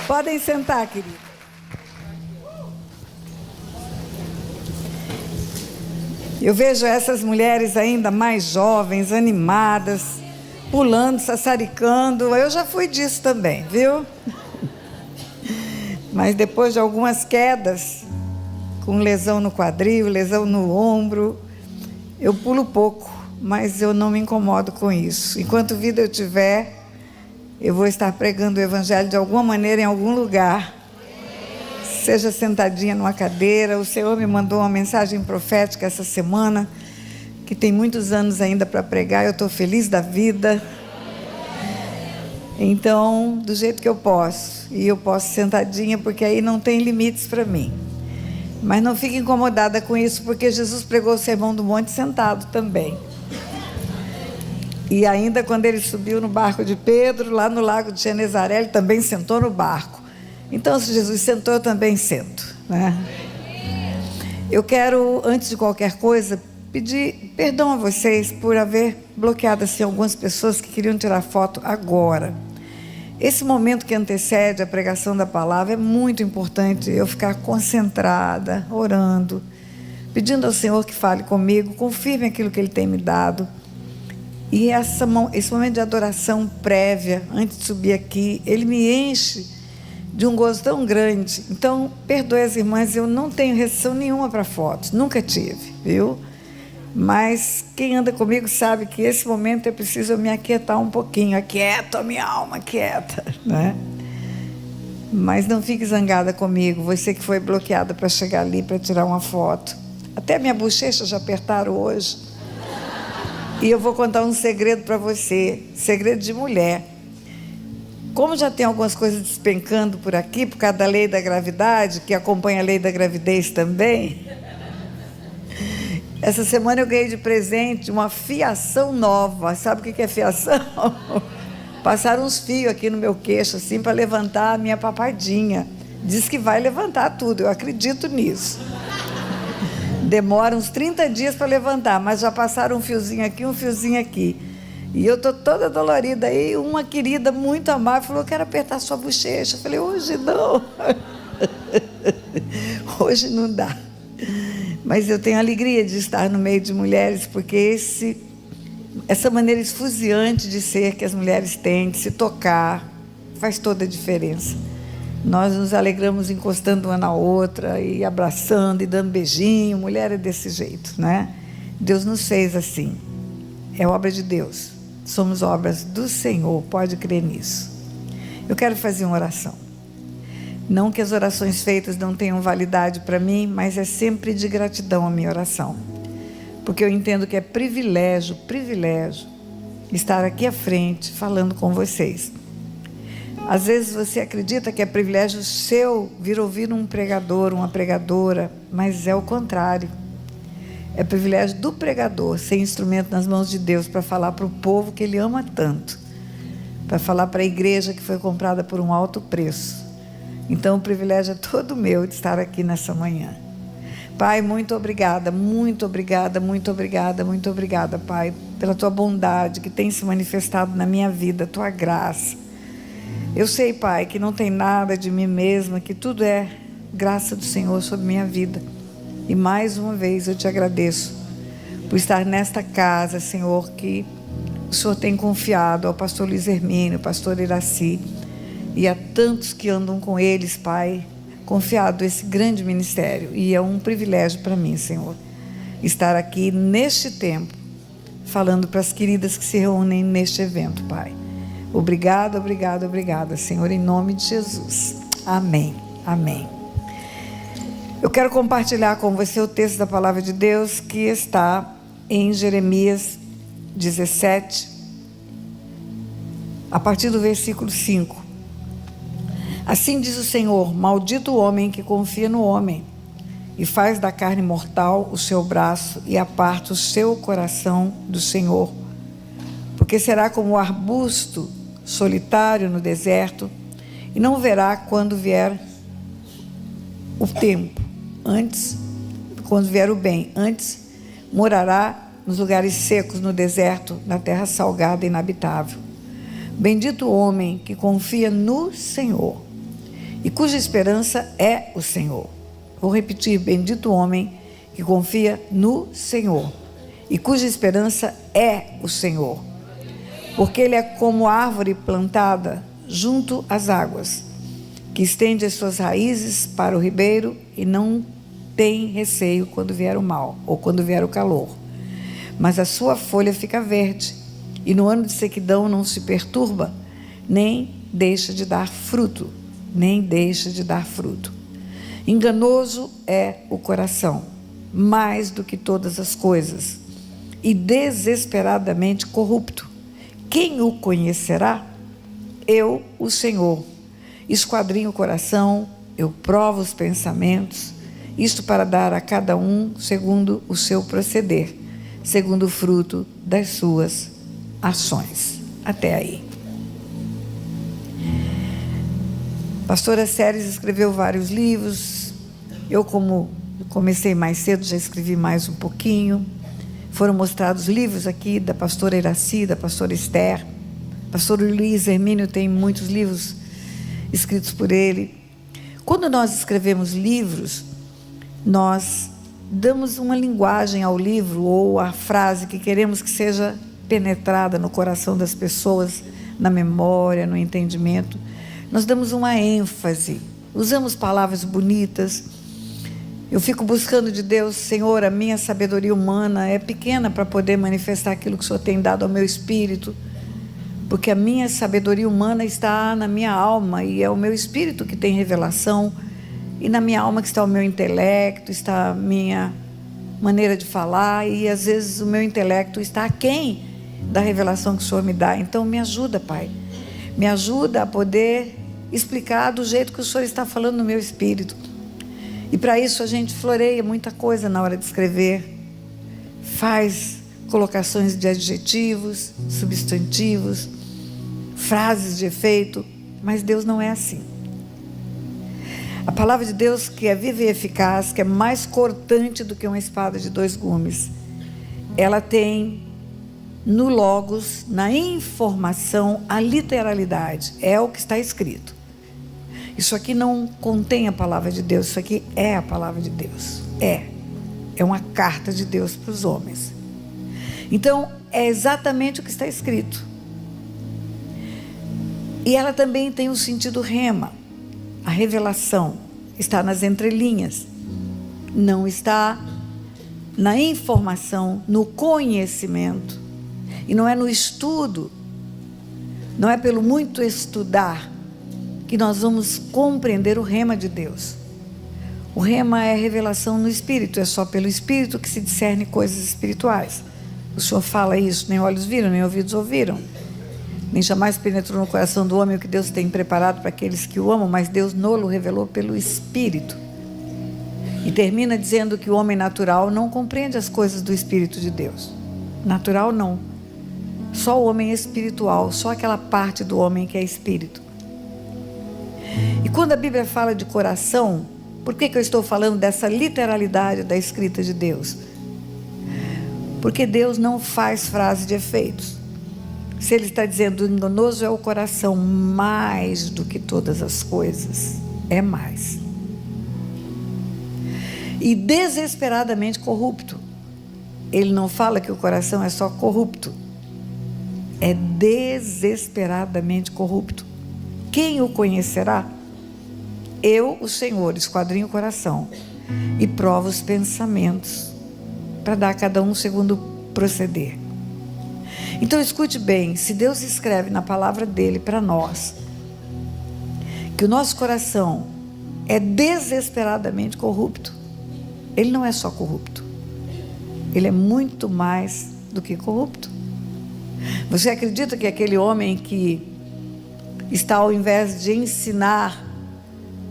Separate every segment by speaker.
Speaker 1: Podem sentar, querido. Eu vejo essas mulheres ainda mais jovens, animadas, pulando, sassaricando. Eu já fui disso também, viu? Mas depois de algumas quedas, com lesão no quadril, lesão no ombro, eu pulo pouco, mas eu não me incomodo com isso. Enquanto vida eu tiver, eu vou estar pregando o Evangelho de alguma maneira em algum lugar. Seja sentadinha numa cadeira. O Senhor me mandou uma mensagem profética essa semana, que tem muitos anos ainda para pregar. Eu estou feliz da vida. Então, do jeito que eu posso. E eu posso sentadinha, porque aí não tem limites para mim. Mas não fique incomodada com isso, porque Jesus pregou o Sermão do Monte sentado também. E ainda quando ele subiu no barco de Pedro, lá no lago de Genezaré, ele também sentou no barco. Então, se Jesus sentou, eu também sento, né? Eu quero, antes de qualquer coisa, pedir perdão a vocês por haver bloqueado assim, algumas pessoas que queriam tirar foto agora. Esse momento que antecede a pregação da palavra é muito importante, eu ficar concentrada, orando, pedindo ao Senhor que fale comigo, confirme aquilo que Ele tem me dado. E esse momento de adoração prévia, antes de subir aqui, ele me enche de um gozo tão grande. Então, perdoe as irmãs, eu não tenho restrição nenhuma para fotos, nunca tive, viu? Mas quem anda comigo sabe que esse momento é preciso eu me aquietar um pouquinho. Aquieto a minha alma, quieta, né? Mas não fique zangada comigo, você que foi bloqueada para chegar ali para tirar uma foto. Até minha bochecha já apertaram hoje. E eu vou contar um segredo para você, segredo de mulher. Como já tem algumas coisas despencando por aqui, por causa da lei da gravidade, que acompanha a lei da gravidez também, essa semana eu ganhei de presente uma fiação nova. Sabe o que é fiação? Passaram uns fios aqui no meu queixo, assim, para levantar a minha papadinha. Diz que vai levantar tudo, eu acredito nisso. Demora uns 30 dias para levantar, mas já passaram um fiozinho aqui, um fiozinho aqui. E eu estou toda dolorida. Aí uma querida muito amável falou: eu quero apertar sua bochecha. Eu falei: hoje não. Hoje não dá. Mas eu tenho alegria de estar no meio de mulheres, porque essa maneira esfuziante de ser que as mulheres têm, de se tocar, faz toda a diferença. Nós nos alegramos encostando uma na outra e abraçando e dando beijinho. Mulher é desse jeito, né? Deus nos fez assim. É obra de Deus. Somos obras do Senhor, pode crer nisso. Eu quero fazer uma oração. Não que as orações feitas não tenham validade para mim, mas é sempre de gratidão a minha oração. Porque eu entendo que é privilégio estar aqui à frente falando com vocês. Às vezes você acredita que é privilégio seu vir ouvir um pregador, uma pregadora, mas é o contrário. É privilégio do pregador ser instrumento nas mãos de Deus para falar para o povo que Ele ama tanto, para falar para a igreja que foi comprada por um alto preço. Então o privilégio é todo meu de estar aqui nessa manhã. Pai, muito obrigada, muito obrigada, muito obrigada, muito obrigada, Pai, pela Tua bondade que tem se manifestado na minha vida, Tua graça. Eu sei, Pai, que não tem nada de mim mesma, que tudo é graça do Senhor sobre minha vida. E mais uma vez eu te agradeço por estar nesta casa, Senhor, que o Senhor tem confiado ao pastor Luiz Hermínio, ao pastor Iraci, e a tantos que andam com eles, Pai, confiado esse grande ministério. E é um privilégio para mim, Senhor, estar aqui neste tempo, falando para as queridas que se reúnem neste evento, Pai. Obrigada, obrigada, obrigada, Senhor, em nome de Jesus. Amém, amém. Eu quero compartilhar com você o texto da palavra de Deus que está em Jeremias 17, a partir do versículo 5. Assim diz o Senhor: maldito o homem que confia no homem e faz da carne mortal o seu braço e aparta o seu coração do Senhor, porque será como o arbusto solitário no deserto e não verá quando vier o tempo, quando vier o bem, antes morará nos lugares secos, no deserto, na terra salgada e inabitável. Bendito o homem que confia no Senhor e cuja esperança é o Senhor. Vou repetir: bendito o homem que confia no Senhor e cuja esperança é o Senhor, porque ele é como árvore plantada junto às águas, que estende as suas raízes para o ribeiro e não tem receio quando vier o mal ou quando vier o calor, mas a sua folha fica verde, e no ano de sequidão não se perturba, nem deixa de dar fruto, Enganoso é o coração, mais do que todas as coisas, e desesperadamente corrupto. Quem o conhecerá? Eu, o Senhor, esquadrinho o coração, eu provo os pensamentos, isto para dar a cada um segundo o seu proceder, segundo o fruto das suas ações. Até aí. Pastora Séries escreveu vários livros. Eu, como comecei mais cedo, já escrevi mais um pouquinho. Foram mostrados livros aqui da pastora Iraci, da pastora Esther. Pastor Luiz Hermínio tem muitos livros escritos por ele. Quando nós escrevemos livros, nós damos uma linguagem ao livro ou à frase que queremos que seja penetrada no coração das pessoas, na memória, no entendimento. Nós damos uma ênfase, usamos palavras bonitas. Eu fico buscando de Deus: Senhor, a minha sabedoria humana é pequena para poder manifestar aquilo que o Senhor tem dado ao meu espírito, porque a minha sabedoria humana está na minha alma e é o meu espírito que tem revelação, e na minha alma que está o meu intelecto, está a minha maneira de falar, e às vezes o meu intelecto está aquém da revelação que o Senhor me dá. Então me ajuda, Pai, me ajuda a poder explicar do jeito que o Senhor está falando no meu espírito. E para isso a gente floreia muita coisa na hora de escrever, faz colocações de adjetivos, substantivos, frases de efeito, mas Deus não é assim. A palavra de Deus, que é viva e eficaz, que é mais cortante do que uma espada de 2 gumes, ela tem no logos, na informação, a literalidade, é o que está escrito. Isso aqui não contém a palavra de Deus, isso aqui é a palavra de Deus, é uma carta de Deus para os homens. Então, é exatamente o que está escrito. E ela também tem o sentido rema, a revelação está nas entrelinhas, não está na informação, no conhecimento, e não é no estudo, não é pelo muito estudar que nós vamos compreender o rema de Deus. O rema é revelação no Espírito, é só pelo Espírito que se discerne coisas espirituais. O Senhor fala isso: nem olhos viram, nem ouvidos ouviram, nem jamais penetrou no coração do homem o que Deus tem preparado para aqueles que o amam, mas Deus nolo revelou pelo Espírito. E termina dizendo que o homem natural não compreende as coisas do Espírito de Deus. Natural não. Só o homem espiritual, só aquela parte do homem que é espírito. E quando a Bíblia fala de coração, por que eu estou falando dessa literalidade da escrita de Deus? Porque Deus não faz frase de efeitos. Se Ele está dizendo enganoso é o coração, mais do que todas as coisas, é mais. E desesperadamente corrupto. Ele não fala que o coração é só corrupto, é desesperadamente corrupto. Quem o conhecerá? Eu, o Senhor, esquadrinho o coração e provo os pensamentos, para dar a cada um segundo o proceder. Então escute bem: se Deus escreve na palavra dele para nós que o nosso coração é desesperadamente corrupto, ele não é só corrupto, ele é muito mais do que corrupto. Você acredita que aquele homem que está, ao invés de ensinar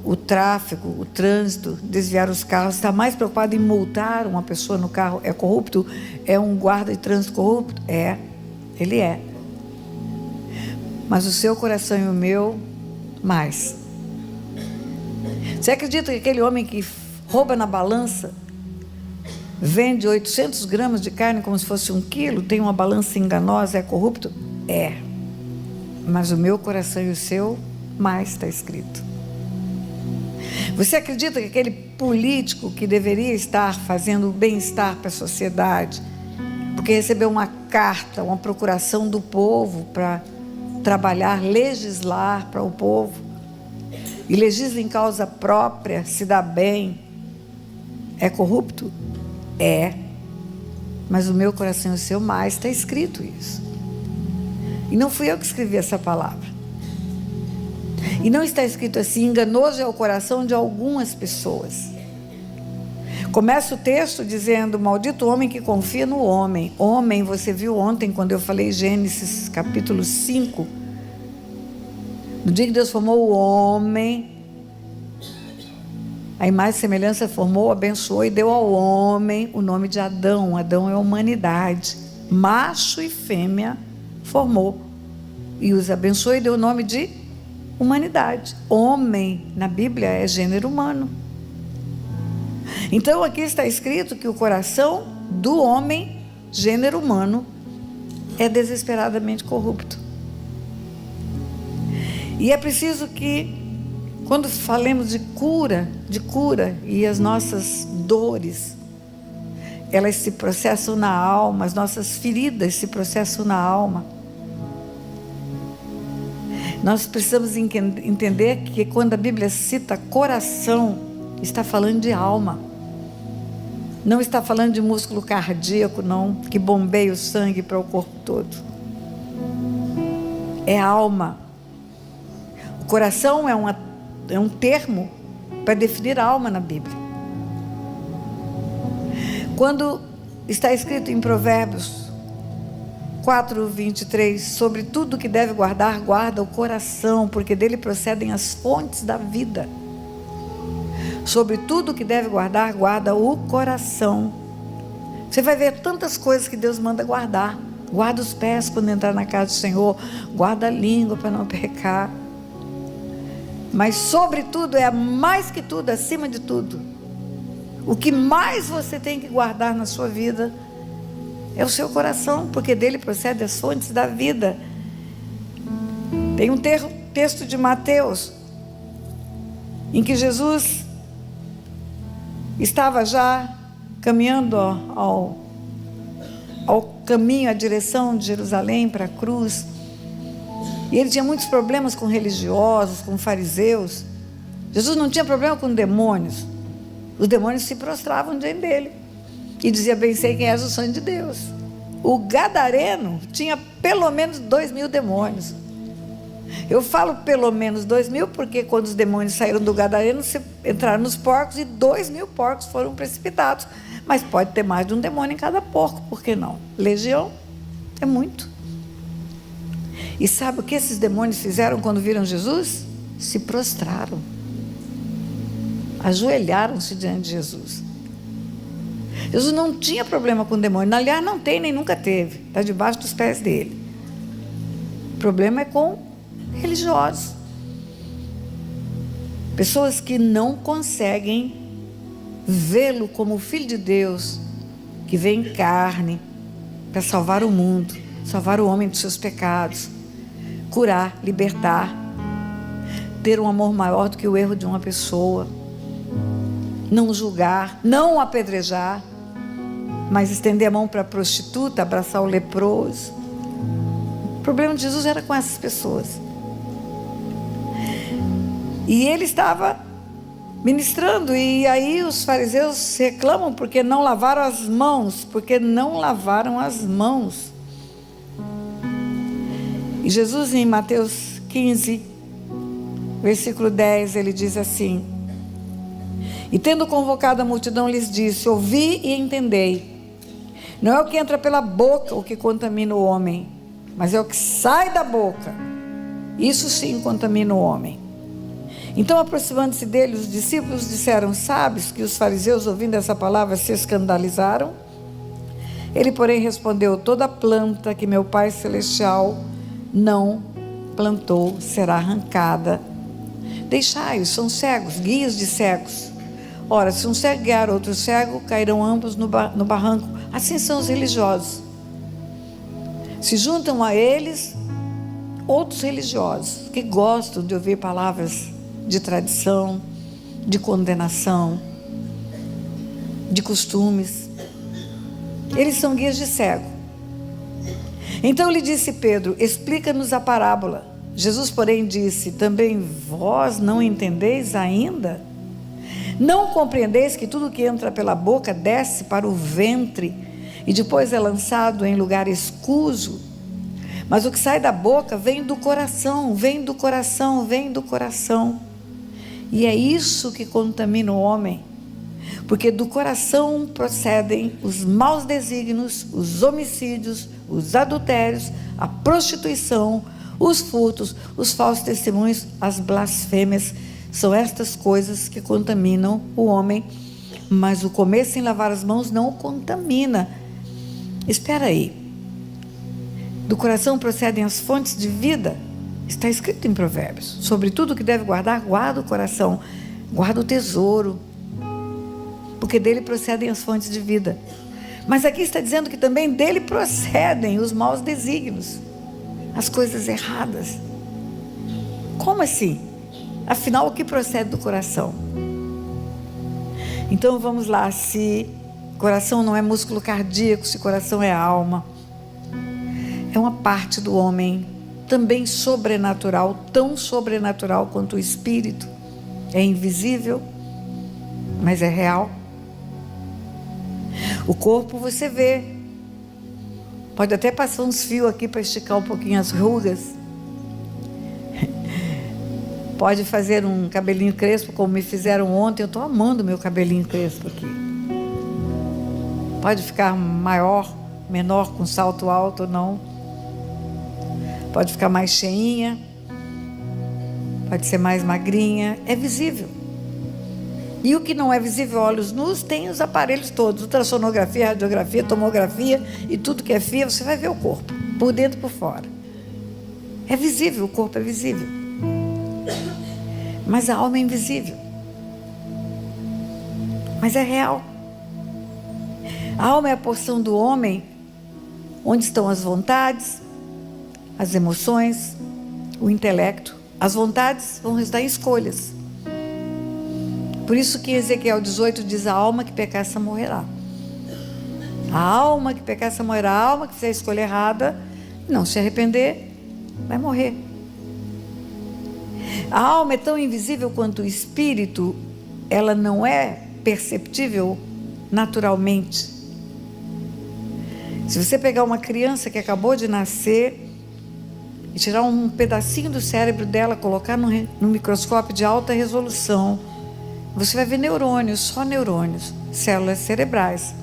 Speaker 1: o tráfego, o trânsito, desviar os carros, está mais preocupado em multar uma pessoa no carro, é corrupto? É um guarda de trânsito corrupto? É, ele é. Mas o seu coração e o meu, mais. Você acredita que aquele homem que rouba na balança, vende 800 gramas de carne como se fosse 1 quilo, tem uma balança enganosa, é corrupto? É. Mas o meu coração e o seu, mais está escrito. Você acredita que aquele político que deveria estar fazendo o bem-estar para a sociedade, porque recebeu uma carta, uma procuração do povo para trabalhar, legislar para o povo, e legisla em causa própria, se dá bem, é corrupto? É. Mas o meu coração e o seu mais, está escrito isso. E não fui eu que escrevi essa palavra. E não está escrito assim: enganoso é o coração de algumas pessoas. Começa o texto dizendo: maldito o homem que confia no homem. Homem, você viu ontem quando eu falei Gênesis capítulo 5. No dia que Deus formou o homem, a imagem e semelhança formou, abençoou e deu ao homem o nome de Adão. Adão é a humanidade. Macho e fêmea formou. E os abençoou e deu o nome de humanidade. Homem, na Bíblia, é gênero humano. Então aqui está escrito que o coração do homem, gênero humano, é desesperadamente corrupto. E é preciso que, quando falemos de cura e as nossas dores, elas se processam na alma, as nossas feridas se processam na alma. Nós precisamos entender que quando a Bíblia cita coração, está falando de alma. Não está falando de músculo cardíaco, não, que bombeia o sangue para o corpo todo. É alma. O coração é um termo para definir a alma na Bíblia. Quando está escrito em Provérbios 4:23, sobre tudo que deve guardar, guarda o coração, porque dele procedem as fontes da vida. Sobre tudo que deve guardar, guarda o coração. Você vai ver tantas coisas que Deus manda guardar. Guarda os pés quando entrar na casa do Senhor, guarda a língua para não pecar. Mas sobre tudo, é mais que tudo, acima de tudo, o que mais você tem que guardar na sua vida é o seu coração, porque dele procede as fontes da vida. Tem um texto de Mateus, em que Jesus estava já caminhando ao caminho, à direção de Jerusalém, para a cruz. E ele tinha muitos problemas com religiosos, com fariseus. Jesus não tinha problema com demônios. Os demônios se prostravam diante dele e dizia: bem sei quem és, o Santo de Deus. O gadareno tinha pelo menos 2.000 demônios. Eu falo pelo menos 2.000 porque quando os demônios saíram do gadareno, entraram nos porcos e 2.000 porcos foram precipitados. Mas pode ter mais de um demônio em cada porco, por que não? Legião é muito. E sabe o que esses demônios fizeram quando viram Jesus? Se prostraram, ajoelharam-se diante de Jesus. Jesus não tinha problema com demônio, aliás, não tem nem nunca teve, está debaixo dos pés dele. O problema é com religiosos, pessoas que não conseguem vê-lo como o Filho de Deus, que vem em carne para salvar o mundo, salvar o homem dos seus pecados, curar, libertar, ter um amor maior do que o erro de uma pessoa, não julgar, não apedrejar, mas estender a mão para a prostituta, abraçar o leproso. O problema de Jesus era com essas pessoas. E ele estava ministrando, e aí os fariseus reclamam porque não lavaram as mãos, E Jesus, em Mateus 15, versículo 10, ele diz assim: e tendo convocado a multidão, lhes disse: ouvi e entendei, não é o que entra pela boca o que contamina o homem, mas é o que sai da boca, isso sim contamina o homem. Então, aproximando-se dele, os discípulos disseram: sabes que os fariseus, ouvindo essa palavra, se escandalizaram? Ele, porém, respondeu: toda planta que meu Pai Celestial não plantou será arrancada. Deixai-os, são cegos, guias de cegos. Ora, se um cego guiar outro cego, cairão ambos no barranco. Assim são os religiosos. Se juntam a eles outros religiosos que gostam de ouvir palavras de tradição, de condenação, de costumes. Eles são guias de cego. Então lhe disse Pedro: explica-nos a parábola. Jesus, porém, disse: também vós não entendeis ainda? Não compreendeis que tudo que entra pela boca desce para o ventre e depois é lançado em lugar escuso? Mas o que sai da boca vem do coração, vem do coração, vem do coração. E é isso que contamina o homem, porque do coração procedem os maus desígnios, os homicídios, os adultérios, a prostituição, os furtos, os falsos testemunhos, as blasfêmias. São estas coisas que contaminam o homem, mas o comer sem lavar as mãos não o contamina. Espera aí. Do coração procedem as fontes de vida. Está escrito em Provérbios: sobre tudo que deve guardar, guarda o coração, guarda o tesouro, porque dele procedem as fontes de vida. Mas aqui está dizendo que também dele procedem os maus desígnios, as coisas erradas. Como assim? Afinal, o que procede do coração? Então vamos lá, se coração não é músculo cardíaco, se coração é alma, é uma parte do homem também sobrenatural, tão sobrenatural quanto o espírito. É invisível, mas é real. O corpo você vê, pode até passar uns fios aqui para esticar um pouquinho as rugas, pode fazer um cabelinho crespo como me fizeram ontem. Eu estou amando meu cabelinho crespo aqui. Pode ficar maior, menor, com salto alto ou não, pode ficar mais cheinha, pode ser mais magrinha, é visível. E o que não é visível a olhos nus tem os aparelhos todos, ultrassonografia, radiografia, tomografia e tudo que é fio, você vai ver o corpo, por dentro e por fora. É visível, o corpo é visível. Mas a alma é invisível. Mas é real. A alma é a porção do homem onde estão as vontades, as emoções, o intelecto. As vontades vão resultar em escolhas. Por isso que Ezequiel 18 diz: a alma que pecar, essa morrerá. A alma que pecar, essa morrerá. A alma que fizer a escolha errada, não se arrepender, vai morrer. A alma é tão invisível quanto o espírito. Ela não é perceptível naturalmente. Se você pegar uma criança que acabou de nascer e tirar um pedacinho do cérebro dela, colocar no microscópio de alta resolução, você vai ver neurônios, só neurônios, células cerebrais.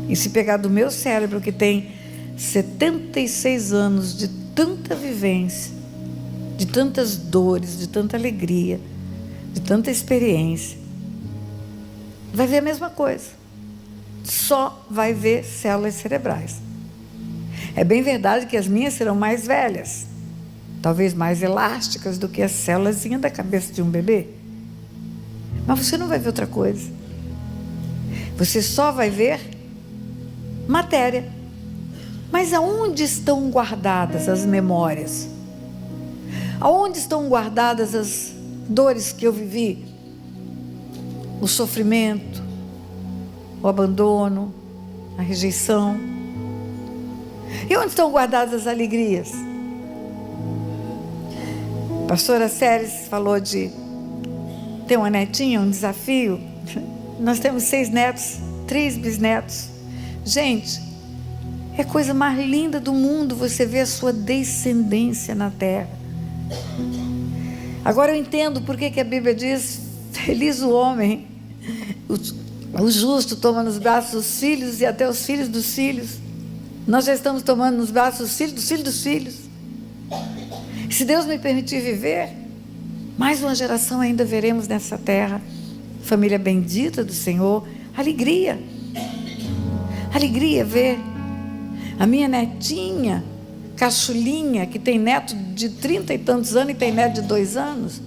Speaker 1: E se pegar do meu cérebro, que tem 76 anos de tanta vivência, de tantas dores, de tanta alegria, de tanta experiência, vai ver a mesma coisa. Só vai ver células cerebrais. É bem verdade que as minhas serão mais velhas, talvez mais elásticas do que as células da cabeça de um bebê. Mas você não vai ver outra coisa. Você só vai ver matéria. Mas aonde estão guardadas as memórias? Aonde estão guardadas as dores que eu vivi? O sofrimento, o abandono, a rejeição. E onde estão guardadas as alegrias? A pastora Séries falou de ter uma netinha, um desafio. Nós temos 6 netos, 3 bisnetos. Gente, é a coisa mais linda do mundo você ver a sua descendência na terra. Agora eu entendo por que a Bíblia diz: feliz o homem, o justo toma nos braços os filhos e até os filhos dos filhos. Nós já estamos tomando nos braços os filhos dos filhos dos filhos. Se Deus me permitir viver, mais uma geração ainda veremos nessa terra. Família bendita do Senhor. Alegria. Alegria ver a minha netinha, caçulinha, que tem neto de 30 e tantos anos e tem neto de 2 anos.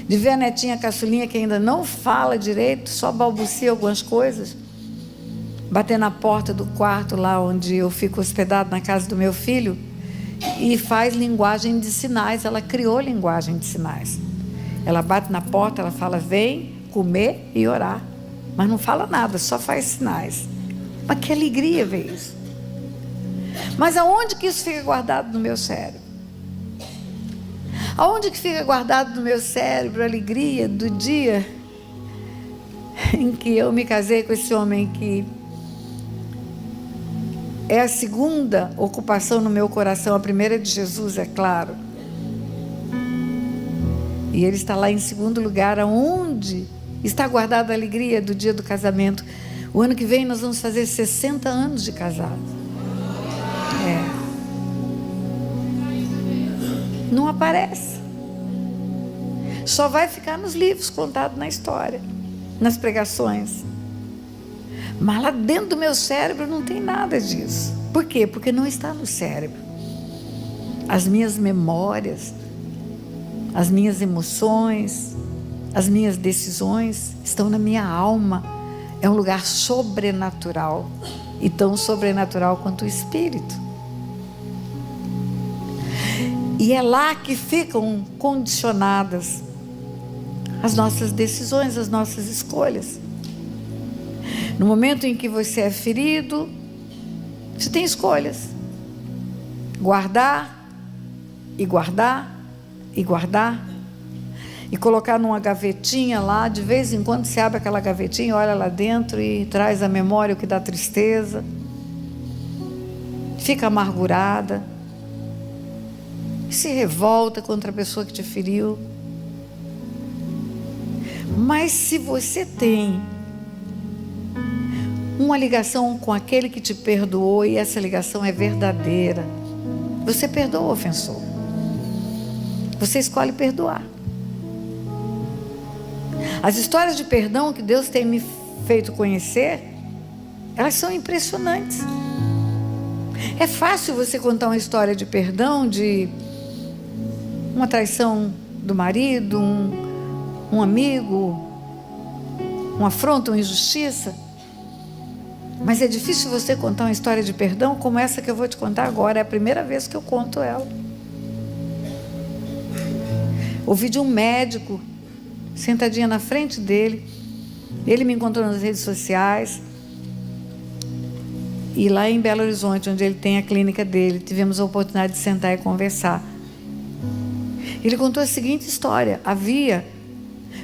Speaker 1: De ver a netinha caçulinha que ainda não fala direito, só balbucia algumas coisas. Bater na porta do quarto lá onde eu fico hospedado, na casa do meu filho, e faz linguagem de sinais. Ela criou linguagem de sinais. Ela bate na porta, ela fala: vem comer e orar. Mas não fala nada, só faz sinais. Mas que alegria ver isso. Mas aonde que isso fica guardado no meu cérebro? Aonde que fica guardado no meu cérebro a alegria do dia em que eu me casei com esse homem que é a segunda ocupação no meu coração, a primeira é de Jesus, é claro. E ele está lá em segundo lugar, aonde está guardada a alegria do dia do casamento. O ano que vem nós vamos fazer 60 anos de casado. Não aparece. Só vai ficar nos livros, contado na história, nas pregações. Mas lá dentro do meu cérebro não tem nada disso. Por quê? Porque não está no cérebro. As minhas memórias, as minhas emoções, as minhas decisões estão na minha alma. É um lugar sobrenatural, e tão sobrenatural quanto o espírito. E é lá que ficam condicionadas as nossas decisões, as nossas escolhas. No momento em que você é ferido, você tem escolhas: guardar e guardar e guardar, e colocar numa gavetinha lá. De vez em quando você abre aquela gavetinha, olha lá dentro e traz à memória o que dá tristeza, fica amargurada, se revolta contra a pessoa que te feriu. Mas se você tem uma ligação com aquele que te perdoou, e essa ligação é verdadeira, você perdoa o ofensor, você escolhe perdoar. As histórias de perdão que Deus tem me feito conhecer, elas são impressionantes. É fácil você contar uma história de perdão, de uma traição do marido, um amigo, uma afronta, uma injustiça. Mas é difícil você contar uma história de perdão como essa que eu vou te contar agora. É a primeira vez que eu conto ela. Ouvi de um médico, sentadinha na frente dele. Ele me encontrou nas redes sociais. E lá em Belo Horizonte, onde ele tem a clínica dele, tivemos a oportunidade de sentar e conversar. Ele contou a seguinte história: havia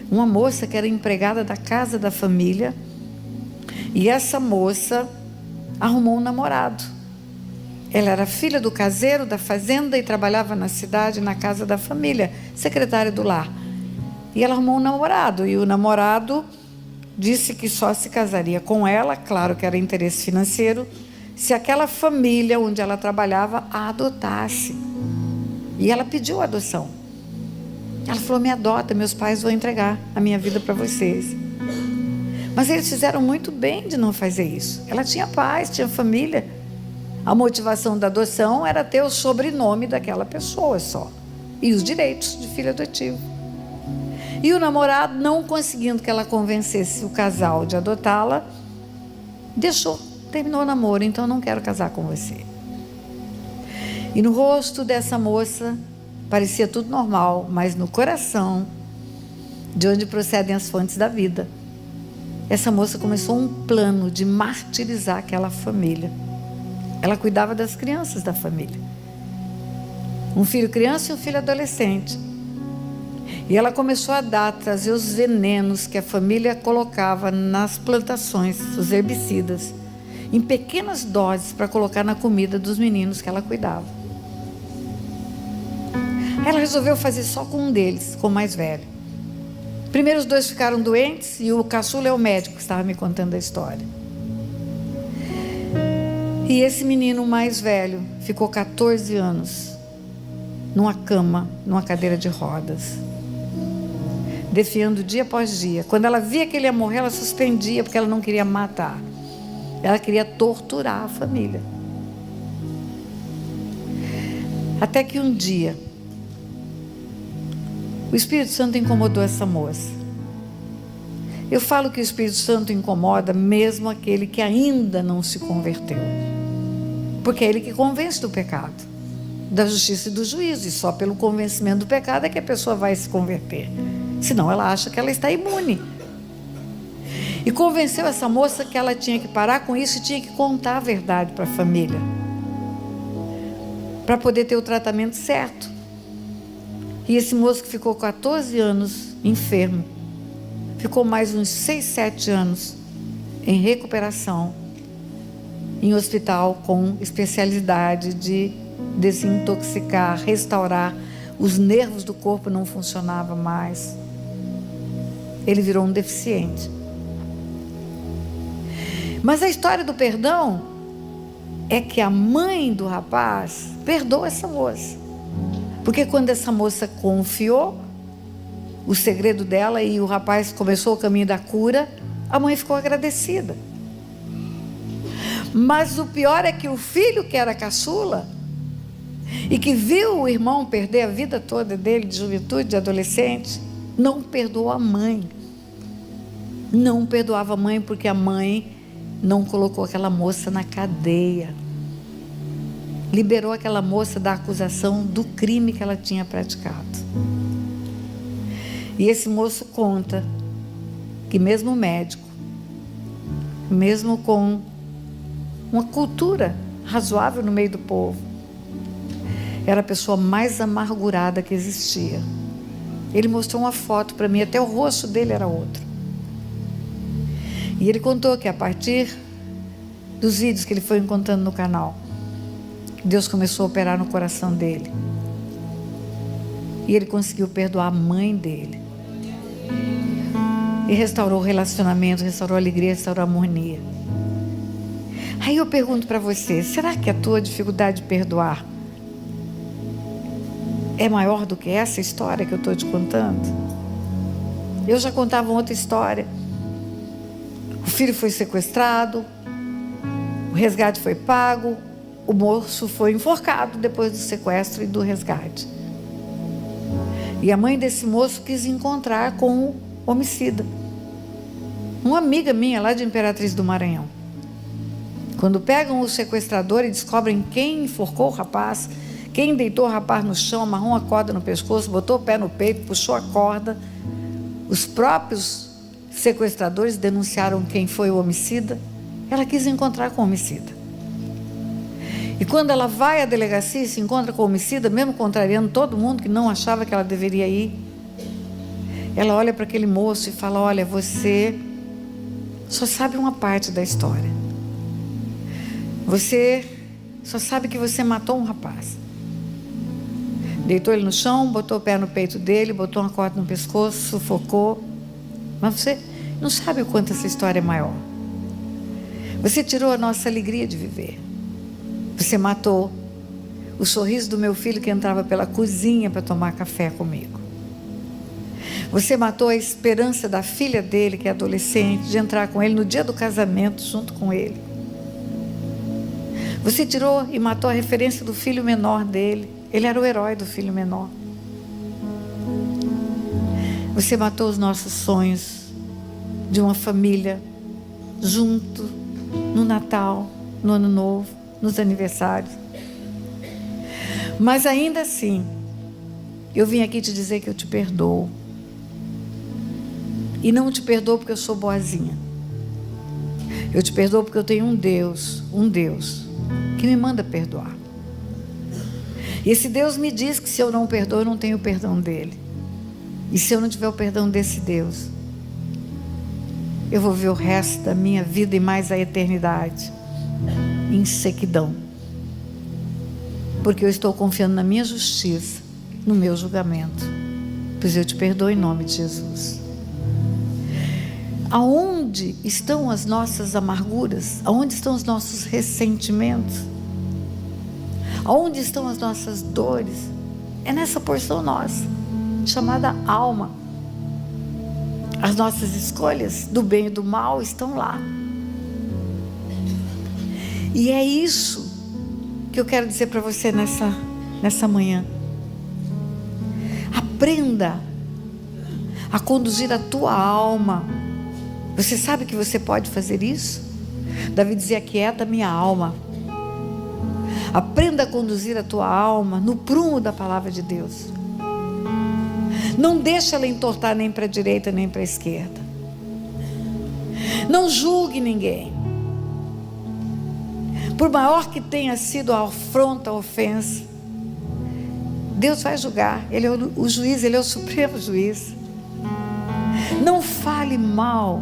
Speaker 1: uma moça que era empregada da casa da família, e essa moça arrumou um namorado. Ela era filha do caseiro da fazenda e trabalhava na cidade, na casa da família, secretária do lar. E ela arrumou um namorado, e o namorado disse que só se casaria com ela, claro que era interesse financeiro, se aquela família onde ela trabalhava a adotasse. E ela pediu a adoção. Ela falou: me adota, meus pais vão entregar a minha vida para vocês. Mas eles fizeram muito bem de não fazer isso. Ela tinha paz, tinha família. A motivação da adoção era ter o sobrenome daquela pessoa só, e os direitos de filho adotivo. E o namorado, não conseguindo que ela convencesse o casal de adotá-la, deixou, terminou o namoro. Então, não quero casar com você. E no rosto dessa moça parecia tudo normal, mas no coração, de onde procedem as fontes da vida, essa moça começou um plano de martirizar aquela família. Ela cuidava das crianças da família, um filho criança e um filho adolescente. E ela começou a trazer os venenos que a família colocava nas plantações, os herbicidas, em pequenas doses para colocar na comida dos meninos que ela cuidava. Ela resolveu fazer só com um deles, com o mais velho. Primeiro os dois ficaram doentes, e o caçula é o médico que estava me contando a história. E esse menino mais velho ficou 14 anos numa cama, numa cadeira de rodas, defiando dia após dia. Quando ela via que ele ia morrer, ela suspendia, porque ela não queria matar. Ela queria torturar a família. Até que um dia, o Espírito Santo incomodou essa moça. Eu falo que o Espírito Santo incomoda mesmo aquele que ainda não se converteu, porque é ele que convence do pecado. da justiça e do juízo, e só pelo convencimento do pecado é que a pessoa vai se converter. Senão ela acha que ela está imune. E convenceu essa moça que ela tinha que parar com isso e tinha que contar a verdade para a família, para poder ter o tratamento certo. E esse moço que ficou 14 anos enfermo, ficou mais uns 6, 7 anos em recuperação, em hospital com especialidade de desintoxicar, restaurar. Os nervos do corpo não funcionavam mais. Ele virou um deficiente. Mas a história do perdão é que a mãe do rapaz perdoou essa moça. Porque quando essa moça confiou o segredo dela e o rapaz começou o caminho da cura, a mãe ficou agradecida. Mas o pior é que o filho, que era caçula, e que viu o irmão perder a vida toda dele, de juventude, de adolescente, não perdoou a mãe. Não perdoava a mãe, porque a mãe não colocou aquela moça na cadeia. Liberou aquela moça da acusação do crime que ela tinha praticado. E esse moço conta que mesmo médico, mesmo com uma cultura razoável no meio do povo, era a pessoa mais amargurada que existia. Ele mostrou uma foto para mim, até o rosto dele era outro. E ele contou que a partir dos vídeos que ele foi encontrando no canal, Deus começou a operar no coração dele. E ele conseguiu perdoar a mãe dele. E restaurou o relacionamento, restaurou a alegria, restaurou a harmonia. Aí eu pergunto para você, será que a tua dificuldade de perdoar é maior do que essa história que eu estou te contando? Eu já contava outra história. O filho foi sequestrado, o resgate foi pago, o moço foi enforcado depois do sequestro e do resgate. E a mãe desse moço quis encontrar com o homicida. Uma amiga minha lá de Imperatriz do Maranhão. Quando pegam o sequestrador e descobrem quem enforcou o rapaz, quem deitou o rapaz no chão, amarrou uma corda no pescoço, botou o pé no peito, puxou a corda, os próprios sequestradores denunciaram quem foi o homicida. Ela quis encontrar com o homicida. E quando ela vai à delegacia e se encontra com o homicida, mesmo contrariando todo mundo que não achava que ela deveria ir, ela olha para aquele moço e fala: olha, você só sabe uma parte da história. Você só sabe que você matou um rapaz. Deitou ele no chão, botou o pé no peito dele, botou uma corda no pescoço, sufocou. Mas você não sabe o quanto essa história é maior. Você tirou a nossa alegria de viver. Você matou o sorriso do meu filho que entrava pela cozinha para tomar café comigo. Você matou a esperança da filha dele, que é adolescente, de entrar com ele no dia do casamento junto com ele. Você tirou e matou a referência do filho menor dele. Ele era o herói do filho menor. Você matou os nossos sonhos de uma família junto no Natal, no Ano Novo, nos aniversários. Mas ainda assim, eu vim aqui te dizer que eu te perdoo. E não te perdoo porque eu sou boazinha. Eu te perdoo porque eu tenho um Deus que me manda perdoar. E esse Deus me diz que se eu não perdoo, eu não tenho o perdão dele. E se eu não tiver o perdão desse Deus, eu vou ver o resto da minha vida e mais a eternidade em sequidão. Porque eu estou confiando na minha justiça, no meu julgamento. Pois eu te perdoo em nome de Jesus. Aonde estão as nossas amarguras? Aonde estão os nossos ressentimentos? Aonde estão as nossas dores? É nessa porção nossa, chamada alma. As nossas escolhas do bem e do mal estão lá. E é isso que eu quero dizer para você nessa manhã. Aprenda a conduzir a tua alma. Você sabe que você pode fazer isso? Davi dizia: aquieta minha alma. Aprenda a conduzir a tua alma no prumo da palavra de Deus. Não deixe ela entortar nem para a direita nem para a esquerda. Não julgue ninguém. Por maior que tenha sido a afronta, a ofensa, Deus vai julgar. Ele é o juiz, Ele é o supremo juiz. Não fale mal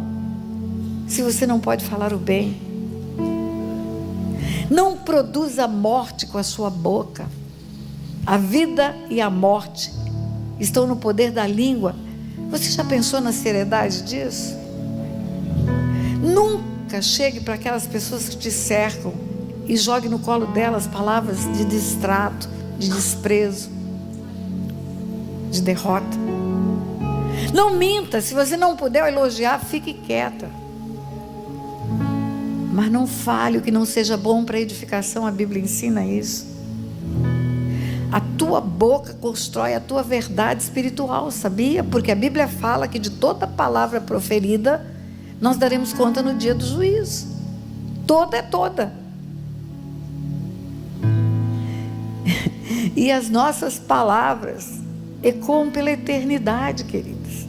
Speaker 1: se você não pode falar o bem. Não produza morte com a sua boca. A vida e a morte estão no poder da língua. Você já pensou na seriedade disso? Nunca chegue para aquelas pessoas que te cercam e jogue no colo delas palavras de distrato, de desprezo, de derrota. Não minta. Se você não puder elogiar, fique quieta. Mas não fale o que não seja bom para edificação. A Bíblia ensina isso. A tua boca constrói a tua verdade espiritual, sabia? Porque a Bíblia fala que de toda palavra proferida nós daremos conta no dia do juízo. Toda é toda. E as nossas palavras ecoam pela eternidade, queridos.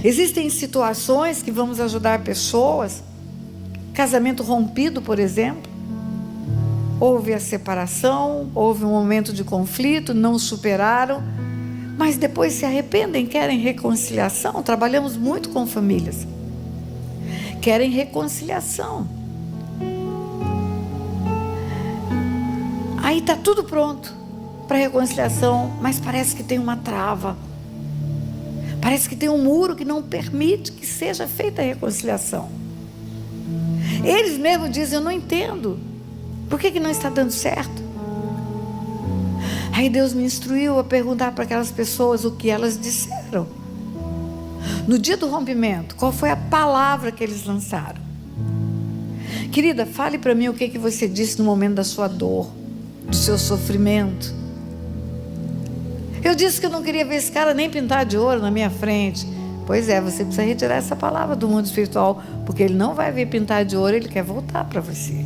Speaker 1: Existem situações que vamos ajudar pessoas. Casamento rompido, por exemplo. Houve a separação, houve um momento de conflito, não superaram, mas depois se arrependem, querem reconciliação. Trabalhamos muito com famílias. Querem reconciliação. Aí está tudo pronto para reconciliação, mas parece que tem uma trava. Parece que tem um muro que não permite que seja feita a reconciliação. Eles mesmos dizem: eu não entendo. Por que não está dando certo? Aí Deus me instruiu a perguntar para aquelas pessoas o que elas disseram. No dia do rompimento, qual foi a palavra que eles lançaram? Querida, fale para mim o que você disse no momento da sua dor, do seu sofrimento. Eu disse que eu não queria ver esse cara nem pintar de ouro na minha frente. Pois é, você precisa retirar essa palavra do mundo espiritual, porque ele não vai ver pintar de ouro, ele quer voltar para você.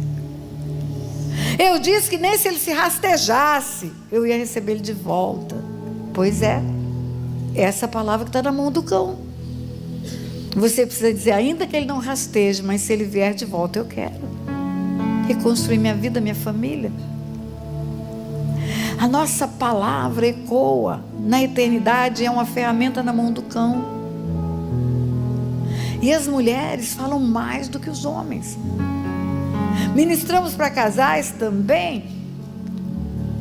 Speaker 1: Eu disse que nem se ele se rastejasse, eu ia receber ele de volta. Pois é, essa palavra que está na mão do cão. Você precisa dizer: ainda que ele não rasteje, mas se ele vier de volta, eu quero reconstruir minha vida, minha família. A nossa palavra ecoa na eternidade, é uma ferramenta na mão do cão. E as mulheres falam mais do que os homens. Ministramos para casais também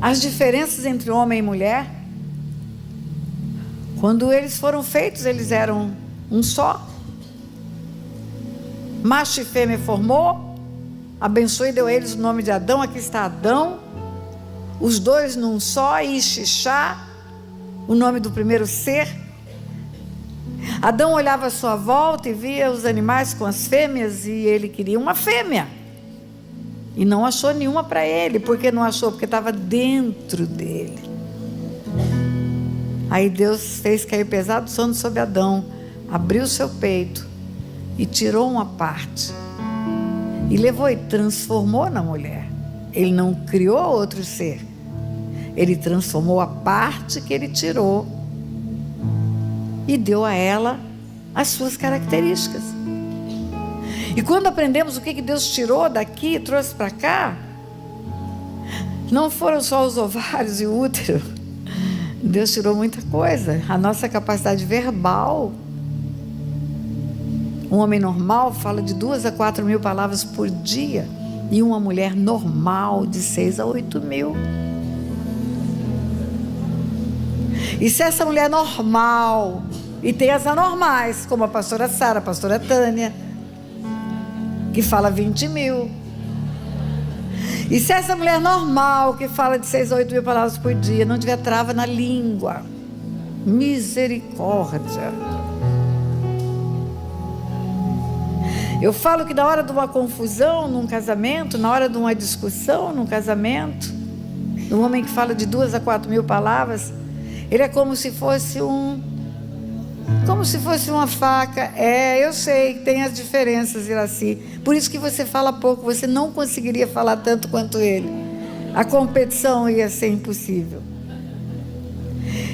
Speaker 1: as diferenças entre homem e mulher. Quando eles foram feitos, eles eram um só. Macho e fêmea formou, abençoou e deu a eles o nome de Adão. Aqui está Adão, os dois num só, e Ixixá, o nome do primeiro ser. Adão olhava à sua volta e via os animais com as fêmeas, e ele queria uma fêmea. E não achou nenhuma para ele. Por que não achou? Porque estava dentro dele. Aí Deus fez cair pesado sono sobre Adão, abriu seu peito e tirou uma parte. E levou e transformou na mulher. Ele não criou outro ser. Ele transformou a parte que ele tirou e deu a ela as suas características. E quando aprendemos o que Deus tirou daqui e trouxe para cá, não foram só os ovários e o útero. Deus tirou muita coisa. A nossa capacidade verbal. Um homem normal fala de 2 a 4 mil palavras por dia, e uma mulher normal de 6 a 8 mil. E se essa mulher normal, e tem as anormais, como a pastora Sara, a pastora Tânia, que fala 20 mil. E se essa mulher normal, que fala de 6 a 8 mil palavras por dia, não tiver trava na língua, misericórdia. Eu falo que na hora de uma confusão num casamento, na hora de uma discussão num casamento, um homem que fala de 2 a 4 mil palavras, ele é como se fosse Como se fosse uma faca. Eu sei que tem as diferenças, Iraci. Por isso que você fala pouco. Você não conseguiria falar tanto quanto ele. A competição ia ser impossível.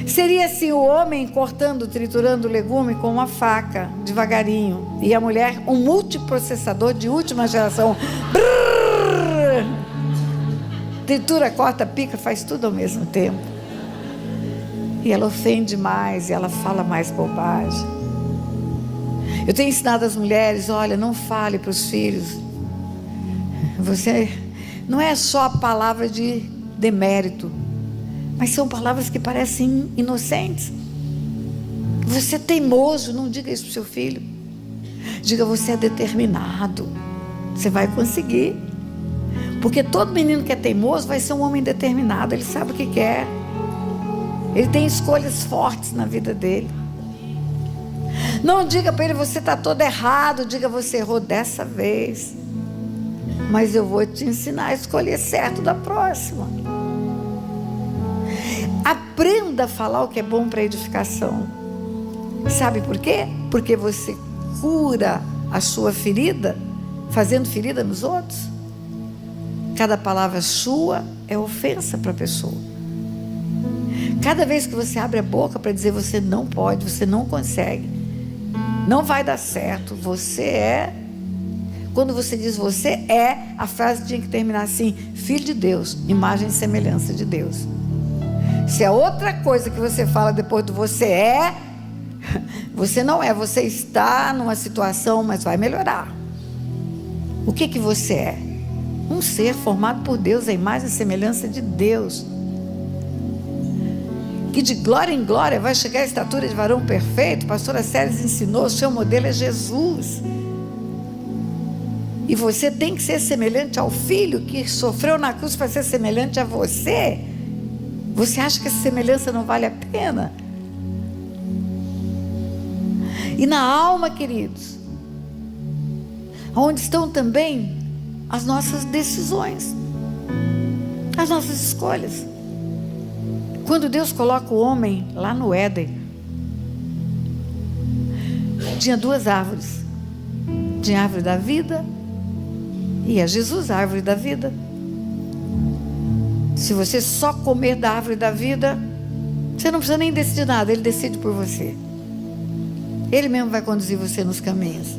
Speaker 1: Seria assim o homem cortando, triturando o legume com uma faca, devagarinho. E a mulher, um multiprocessador de última geração. Brrr! Tritura, corta, pica, faz tudo ao mesmo tempo. E ela ofende mais, e ela fala mais bobagem. Eu tenho ensinado às mulheres, olha, não fale para os filhos. Você não é só a palavra de demérito, mas são palavras que parecem inocentes. Você é teimoso, não diga isso para o seu filho. Diga, você é determinado, você vai conseguir. Porque todo menino que é teimoso vai ser um homem determinado, ele sabe o que quer. Ele tem escolhas fortes na vida dele. Não diga para ele, você está todo errado. Diga, você errou dessa vez, mas eu vou te ensinar a escolher certo da próxima. Aprenda a falar o que é bom para edificação. Sabe por quê? Porque você cura a sua ferida fazendo ferida nos outros. Cada palavra sua é ofensa para a pessoa. Cada vez que você abre a boca para dizer você não pode, você não consegue, não vai dar certo, você é. Quando você diz você é, a frase tinha que terminar assim: filho de Deus, imagem e semelhança de Deus. Se é outra coisa que você fala depois do você é, você não é, você está numa situação, mas vai melhorar. O que você é? Um ser formado por Deus, a imagem e semelhança de Deus, que de glória em glória vai chegar à estatura de varão perfeito. A pastora Célis ensinou, o seu modelo é Jesus. E você tem que ser semelhante ao Filho que sofreu na cruz para ser semelhante a você. Você acha que essa semelhança não vale a pena? E na alma, queridos, onde estão também as nossas decisões, as nossas escolhas. Quando Deus coloca o homem lá no Éden, tinha duas árvores. Tinha a árvore da vida e a Jesus, a árvore da vida. Se você só comer da árvore da vida, você não precisa nem decidir nada, Ele decide por você. Ele mesmo vai conduzir você nos caminhos.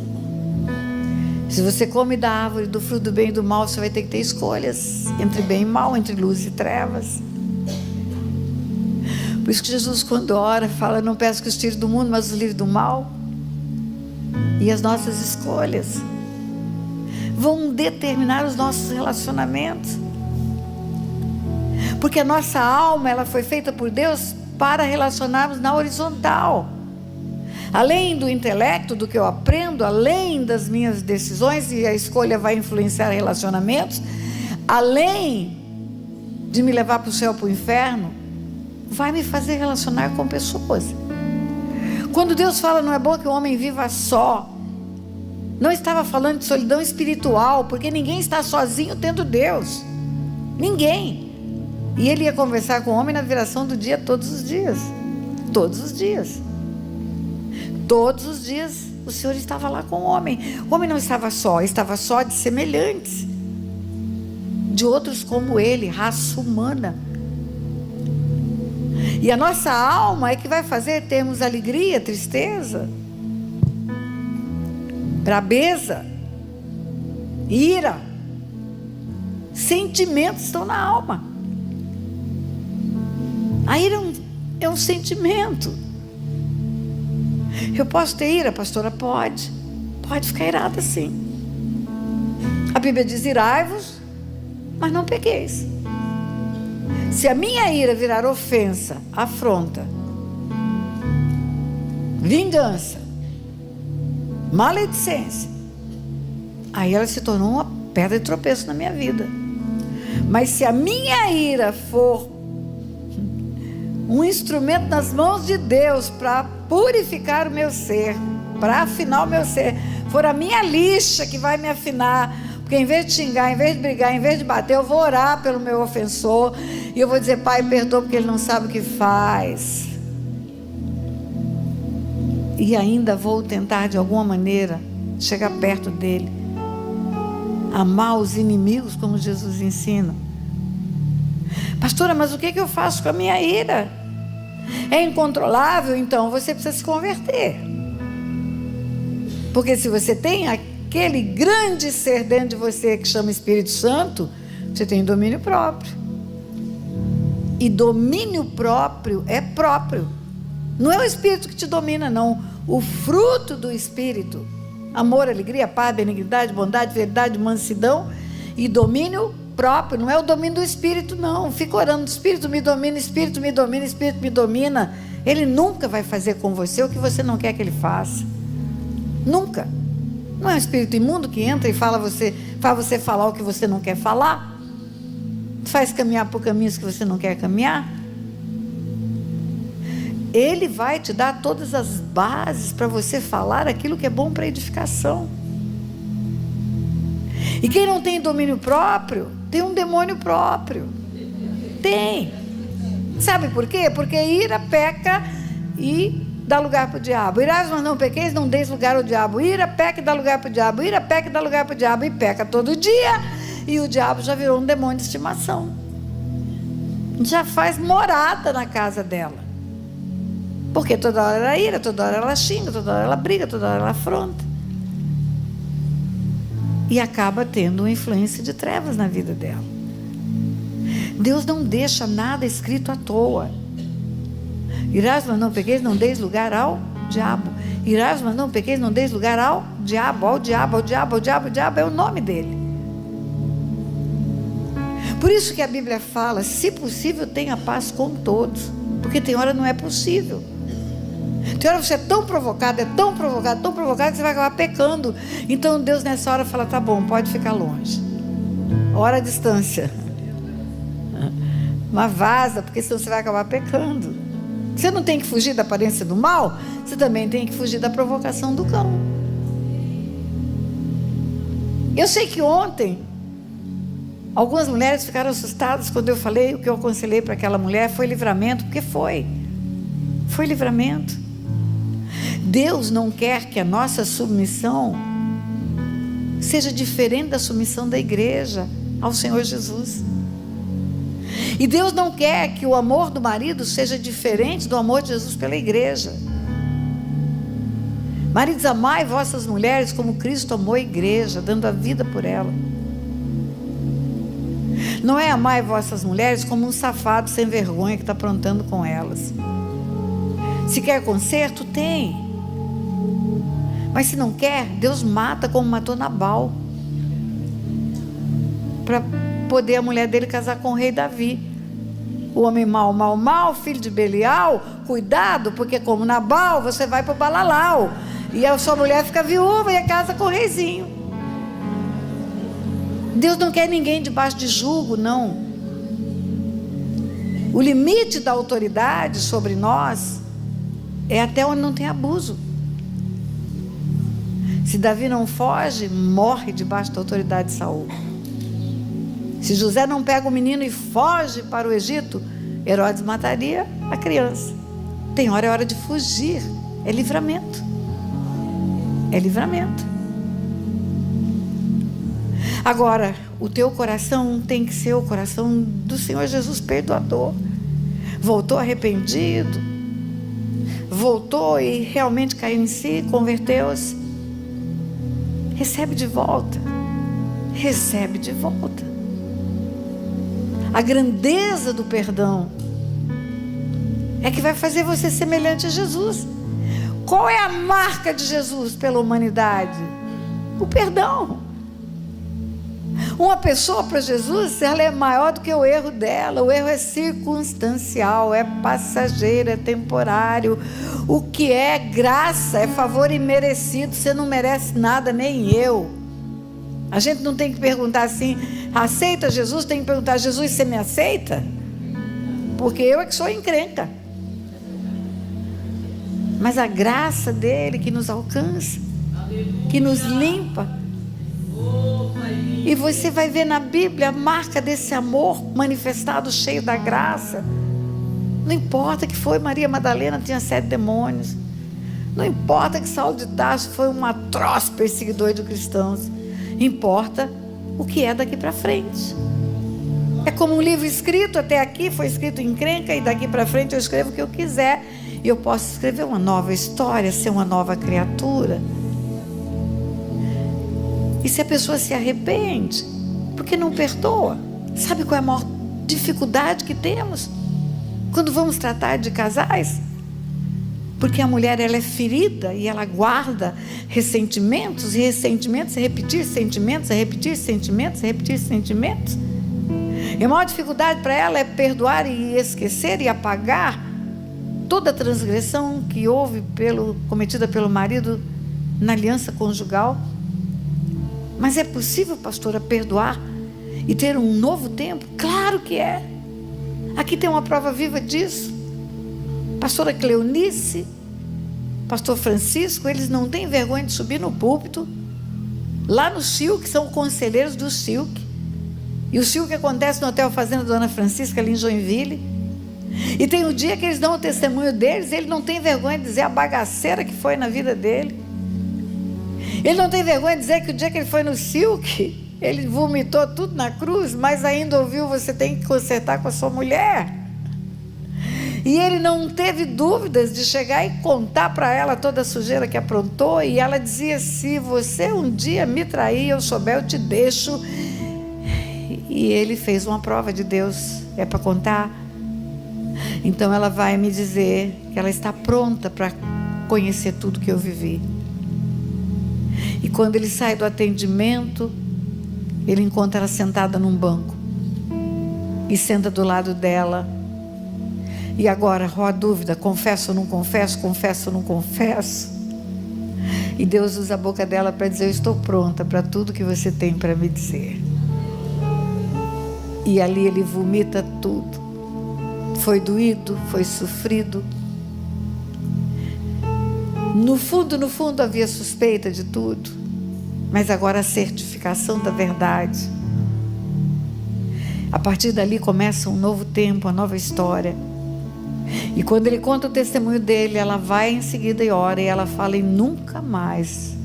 Speaker 1: Se você come da árvore do fruto do bem e do mal, você vai ter que ter escolhas entre bem e mal, entre luz e trevas. Por isso que Jesus, quando ora, fala: não peço que os tire do mundo, mas os livre do mal. E as nossas escolhas vão determinar os nossos relacionamentos. Porque a nossa alma, ela foi feita por Deus para relacionarmos na horizontal. Além do intelecto, do que eu aprendo, além das minhas decisões, e a escolha vai influenciar relacionamentos, além de me levar para o céu, para o inferno, vai me fazer relacionar com pessoas. Quando Deus fala, não é bom que o homem viva só, não estava falando de solidão espiritual, porque ninguém está sozinho tendo Deus. Ninguém. E ele ia conversar com o homem na viração do dia todos os dias. Todos os dias. Todos os dias o Senhor estava lá com o homem. O homem não estava só de semelhantes, de outros como ele, raça humana. E a nossa alma é que vai fazer termos alegria, tristeza, brabeza, ira. Sentimentos estão na alma. A ira é um sentimento. Eu posso ter ira, pastora? Pode ficar irada, sim. A Bíblia diz: irai-vos, mas não pequeis. Se a minha ira virar ofensa, afronta, vingança, maledicência, aí ela se tornou uma pedra de tropeço na minha vida. Mas se a minha ira for um instrumento nas mãos de Deus para purificar o meu ser, para afinar o meu ser, for a minha lixa que vai me afinar, porque em vez de xingar, em vez de brigar, em vez de bater, eu vou orar pelo meu ofensor, e eu vou dizer: Pai, perdoa porque ele não sabe o que faz. e ainda vou tentar de alguma maneira chegar perto dele. Amar os inimigos como Jesus ensina. Pastora, mas o que eu faço com a minha ira? É incontrolável? Então você precisa se converter. Porque se você tem aquele grande ser dentro de você que chama Espírito Santo, você tem domínio próprio. E domínio próprio é próprio. Não é o Espírito que te domina, não. O fruto do Espírito: amor, alegria, paz, benignidade, bondade, fidelidade, mansidão e domínio próprio. Não é o domínio do Espírito, não. Fica orando: Espírito me domina, Espírito me domina, Espírito me domina. Ele nunca vai fazer com você o que você não quer que ele faça. Nunca. Não é um espírito imundo que entra e faz você falar o que você não quer falar, faz caminhar por caminhos que você não quer caminhar. Ele vai te dar todas as bases para você falar aquilo que é bom para edificação. E quem não tem domínio próprio, tem um demônio próprio. Tem. Sabe por quê? Porque ira peca e dá lugar para o diabo. Irás, mas não pequeis, não deis lugar ao diabo. Ira, peca e dá lugar para o diabo. Ira, peca e dá lugar para o diabo. E peca todo dia. E o diabo já virou um demônio de estimação. Já faz morada na casa dela. Porque toda hora ela ira, toda hora ela xinga, toda hora ela briga, toda hora ela afronta. E acaba tendo uma influência de trevas na vida dela. Deus não deixa nada escrito à toa. Irás, mas não pequeis, não deis lugar ao diabo. Irás, mas não pequeis, não deis lugar ao diabo, ao diabo, ao diabo, ao diabo. O diabo é o nome dele. Por isso que a Bíblia fala: se possível, tenha paz com todos. Porque tem hora não é possível. Tem hora você é tão provocado, que você vai acabar pecando. Então Deus nessa hora fala: tá bom, pode ficar longe. Ora a distância. Mas vaza, porque senão você vai acabar pecando. Você não tem que fugir da aparência do mal, você também tem que fugir da provocação do cão. Eu sei que ontem algumas mulheres ficaram assustadas quando eu falei: o que eu aconselhei para aquela mulher foi livramento, porque foi livramento. Deus não quer que a nossa submissão seja diferente da submissão da igreja ao Senhor Jesus. E Deus não quer que o amor do marido seja diferente do amor de Jesus pela igreja. Maridos, amai vossas mulheres como Cristo amou a igreja, dando a vida por ela. Não é amai vossas mulheres como um safado sem vergonha que está aprontando com elas. Se quer conserto, tem. Mas se não quer, Deus mata como matou Nabal, para poder a mulher dele casar com o rei Davi. O homem mau, filho de Belial, cuidado, porque como Nabal, você vai para o Balalau, e a sua mulher fica viúva e casa com o reizinho. Deus não quer ninguém debaixo de jugo, não. O limite da autoridade sobre nós é até onde não tem abuso. Se Davi não foge, morre debaixo da autoridade de Saul. Se José não pega o menino e foge para o Egito, Herodes mataria a criança. Tem hora, é hora de fugir. É livramento. É livramento. Agora, o teu coração tem que ser o coração do Senhor Jesus perdoador. Voltou arrependido, voltou e realmente caiu em si, converteu-se. Recebe de volta. Recebe de volta. A grandeza do perdão é que vai fazer você semelhante a Jesus. Qual é a marca de Jesus pela humanidade? O perdão. Uma pessoa para Jesus, ela é maior do que o erro dela. O erro é circunstancial, é passageiro, é temporário. O que é graça, é favor imerecido. Você não merece nada, nem eu. A gente não tem que perguntar assim: aceita Jesus? Tem que perguntar: Jesus, você me aceita? Porque eu é que sou encrenca. Mas a graça dele que nos alcança, que nos limpa. E você vai ver na Bíblia a marca desse amor manifestado, cheio da graça. Não importa que foi Maria Madalena, tinha 7 demônios. Não importa que Saulo de Tarso foi um atroz perseguidor de cristãos. Importa o que é daqui para frente. É como um livro escrito, até aqui foi escrito em encrenca, e daqui para frente eu escrevo o que eu quiser. E eu posso escrever uma nova história, ser uma nova criatura. E se a pessoa se arrepende, porque não perdoa? Sabe qual é a maior dificuldade que temos quando vamos tratar de casais? Porque a mulher, ela é ferida e ela guarda ressentimentos, e ressentimentos, repetir sentimentos, repetir sentimentos, repetir sentimentos. E a maior dificuldade para ela é perdoar e esquecer e apagar toda a transgressão que houve cometida pelo marido na aliança conjugal. Mas é possível, pastora, perdoar e ter um novo tempo? Claro que é. Aqui tem uma prova viva disso. Pastora Cleonice, pastor Francisco, eles não têm vergonha de subir no púlpito. Lá no Silk, são conselheiros do Silk. E o Silk acontece no Hotel Fazenda Dona Francisca, ali em Joinville. E tem o dia que eles dão o testemunho deles, ele não tem vergonha de dizer a bagaceira que foi na vida dele. Ele não tem vergonha de dizer que o dia que ele foi no Silk, ele vomitou tudo na cruz, mas ainda ouviu: você tem que consertar com a sua mulher. E ele não teve dúvidas de chegar e contar para ela toda a sujeira que aprontou. E ela dizia: se você um dia me trair, eu souber, eu te deixo. E ele fez uma prova de Deus. É para contar? Então ela vai me dizer que ela está pronta para conhecer tudo que eu vivi. E quando ele sai do atendimento, ele encontra ela sentada num banco e senta do lado dela. E agora, qual a dúvida? Confesso ou não confesso? Confesso ou não confesso? E Deus usa a boca dela para dizer: eu estou pronta para tudo que você tem para me dizer. E ali ele vomita tudo. Foi doído, foi sofrido. No fundo havia suspeita de tudo, mas agora a certificação da verdade. A partir dali começa um novo tempo, uma nova história. E quando ele conta o testemunho dele, ela vai em seguida e ora, e ela fala, e nunca mais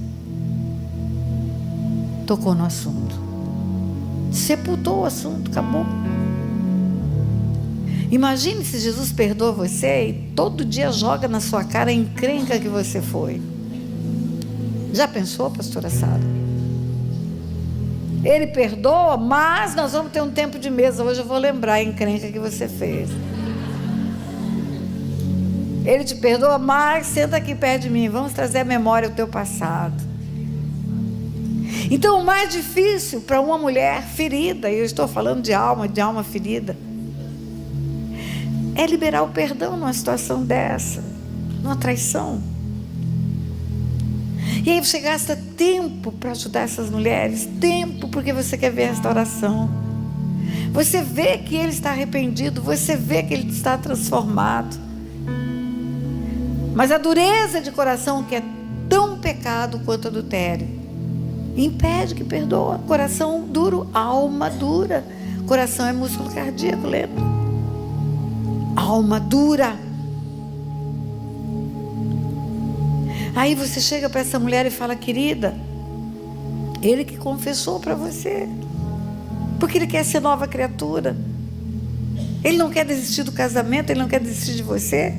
Speaker 1: tocou no assunto. Sepultou o assunto, acabou. Imagine se Jesus perdoa você e todo dia joga na sua cara a encrenca que você foi. Já pensou, pastora Sara? Ele perdoa, mas nós vamos ter um tempo de mesa. Hoje eu vou lembrar a encrenca que você fez. Ele te perdoa, mas senta aqui perto de mim. Vamos trazer à memória o teu passado. Então o mais difícil para uma mulher ferida, e eu estou falando de alma ferida, é liberar o perdão numa situação dessa, numa traição. E aí você gasta tempo para ajudar essas mulheres, tempo porque você quer ver a restauração. Você vê que ele está arrependido, você vê que ele está transformado. Mas a dureza de coração, que é tão pecado quanto adultério, impede que perdoa. Coração duro, alma dura. Coração é músculo cardíaco, lembra? Alma dura. Aí você chega para essa mulher e fala, querida, ele que confessou para você, porque ele quer ser nova criatura. Ele não quer desistir do casamento, ele não quer desistir de você.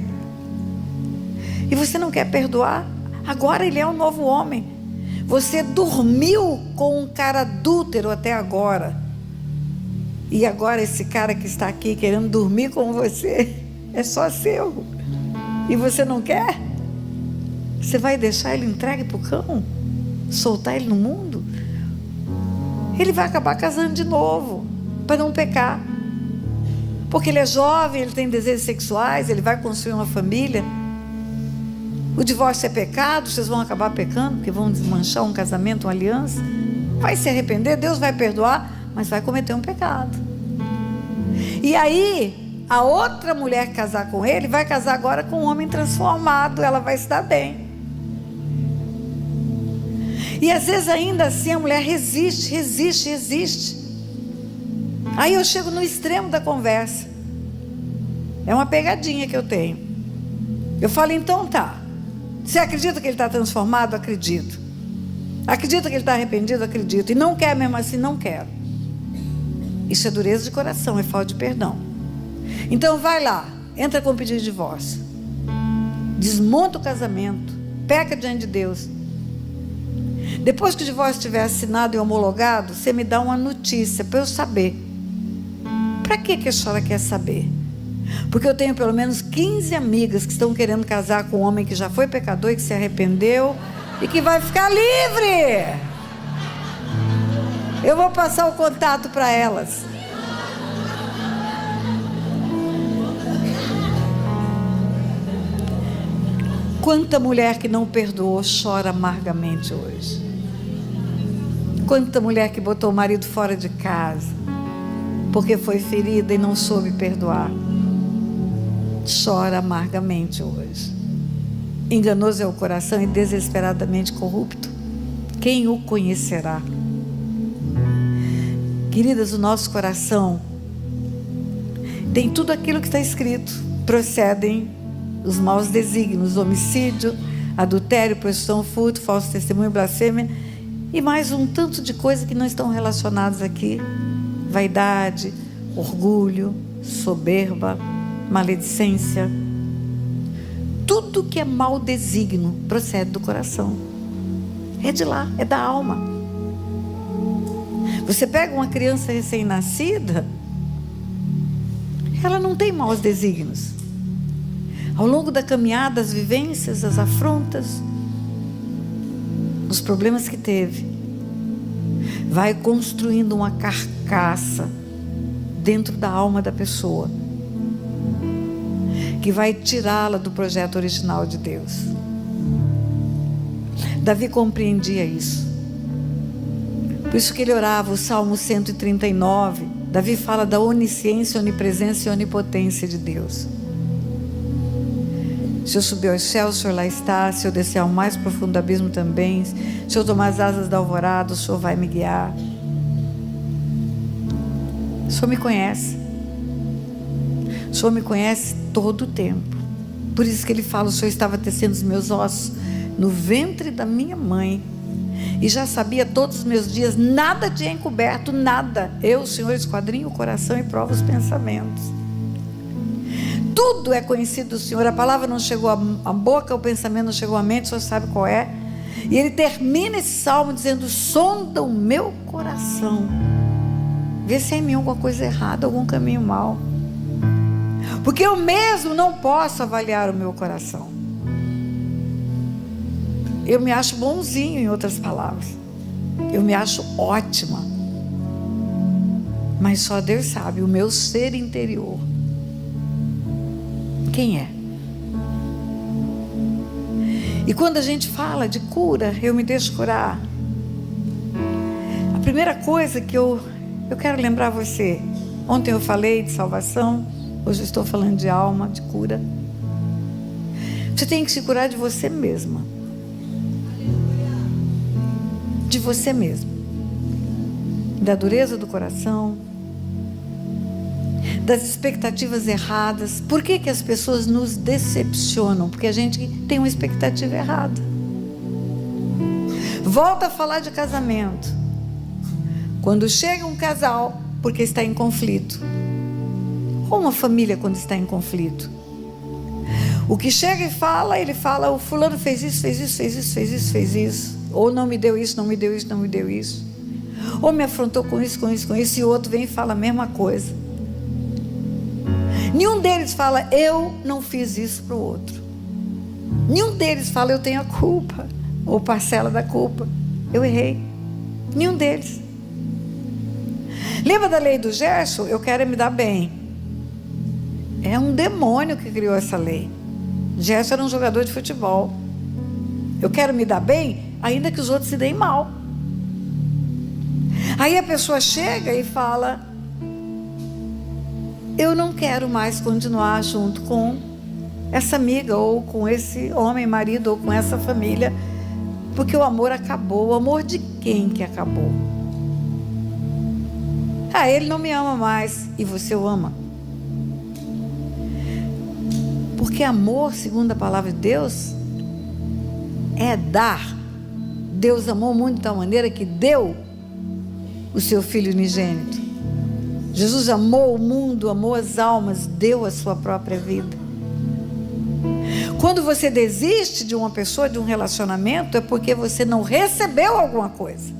Speaker 1: E você não quer perdoar? Agora ele é um novo homem. Você dormiu com um cara adúltero até agora. E agora esse cara que está aqui querendo dormir com você é só seu. E você não quer? Você vai deixar ele entregue para o cão? Soltar ele no mundo? Ele vai acabar casando de novo, para não pecar. Porque ele é jovem, ele tem desejos sexuais, ele vai construir uma família. O divórcio é pecado, vocês vão acabar pecando, porque vão desmanchar um casamento, uma aliança. Vai se arrepender, Deus vai perdoar, mas vai cometer um pecado. E aí, a outra mulher casar com ele, vai casar agora com um homem transformado, ela vai se dar bem. E às vezes ainda assim a mulher resiste. Aí eu chego no extremo da conversa. É uma pegadinha que eu tenho. Eu falo, então tá. Você acredita que ele está transformado? Acredito. Acredita que ele está arrependido? Acredito. E não quer mesmo assim? Não quero. Isso é dureza de coração, é falta de perdão. Então vai lá, entra com pedido de divórcio, desmonta o casamento, peca diante de Deus. Depois que o divórcio estiver assinado e homologado, você me dá uma notícia para eu saber. Para que a senhora quer saber? Porque eu tenho pelo menos 15 amigas que estão querendo casar com um homem que já foi pecador e que se arrependeu e que vai ficar livre. Eu vou passar o contato para elas. Quanta mulher que não perdoou chora amargamente hoje. Quanta mulher que botou o marido fora de casa porque foi ferida e não soube perdoar, chora amargamente hoje. Enganoso é o coração e desesperadamente corrupto, quem o conhecerá? Queridas, o nosso coração tem tudo aquilo que está escrito. Procedem os maus desígnios, homicídio, adultério, prostituição, furto, falso testemunho, blasfêmia e mais um tanto de coisas que não estão relacionadas aqui. Vaidade, orgulho, soberba, maledicência. Tudo que é mau desígnio procede do coração. É de lá, é da alma. Você pega uma criança recém-nascida, ela não tem maus desígnios. Ao longo da caminhada, as vivências, as afrontas, os problemas que teve, vai construindo uma carcaça dentro da alma da pessoa, que vai tirá-la do projeto original de Deus. Davi compreendia isso. Por isso que ele orava o Salmo 139. Davi fala da onisciência, onipresença e onipotência de Deus. Se eu subir aos céus, o Senhor lá está. Se eu descer ao mais profundo abismo também. Se eu tomar as asas da alvorada, o Senhor vai me guiar. O Senhor me conhece. O Senhor me conhece todo o tempo. Por isso que ele fala, o Senhor estava tecendo os meus ossos no ventre da minha mãe. E já sabia todos os meus dias, nada tinha encoberto, nada. Eu, Senhor, esquadrinho o coração e provo os pensamentos. Tudo é conhecido do Senhor. A palavra não chegou à boca, o pensamento não chegou à mente, o Senhor sabe qual é. E ele termina esse salmo dizendo, sonda o meu coração. Vê se é em mim alguma coisa errada, algum caminho mau. Porque eu mesmo não posso avaliar o meu coração. Eu me acho bonzinho, em outras palavras. Eu me acho ótima. Mas só Deus sabe o meu ser interior. Quem é? E quando a gente fala de cura, eu me deixo curar. A primeira coisa que eu quero lembrar você. Ontem eu falei de salvação. Hoje eu estou falando de alma, de cura. Você tem que se curar de você mesma. De você mesmo, da dureza do coração, das expectativas erradas. Por que as pessoas nos decepcionam? Porque a gente tem uma expectativa errada. Volta a falar de casamento. Quando chega um casal, porque está em conflito, ou uma família quando está em conflito, o que chega e fala, ele fala, o fulano fez isso, fez isso, fez isso, fez isso, fez isso. Ou não me deu isso, não me deu isso, não me deu isso. Ou me afrontou com isso, com isso, com isso. E o outro vem e fala a mesma coisa. Nenhum deles fala, eu não fiz isso para o outro. Nenhum deles fala, eu tenho a culpa. Ou parcela da culpa. Eu errei. Nenhum deles. Lembra da lei do Gerson? Eu quero me dar bem. É um demônio que criou essa lei. Gerson era um jogador de futebol. Eu quero me dar bem, ainda que os outros se deem mal. Aí a pessoa chega e fala, eu não quero mais continuar junto com essa amiga, ou com esse homem, marido, ou com essa família, porque o amor acabou. O amor de quem que acabou? Ah, ele não me ama mais. E você o ama? Porque amor, segundo a palavra de Deus, é dar. Deus amou o mundo de tal maneira que deu o seu Filho unigênito. Jesus amou o mundo, amou as almas, deu a sua própria vida. Quando você desiste de uma pessoa, de um relacionamento, é porque você não recebeu alguma coisa.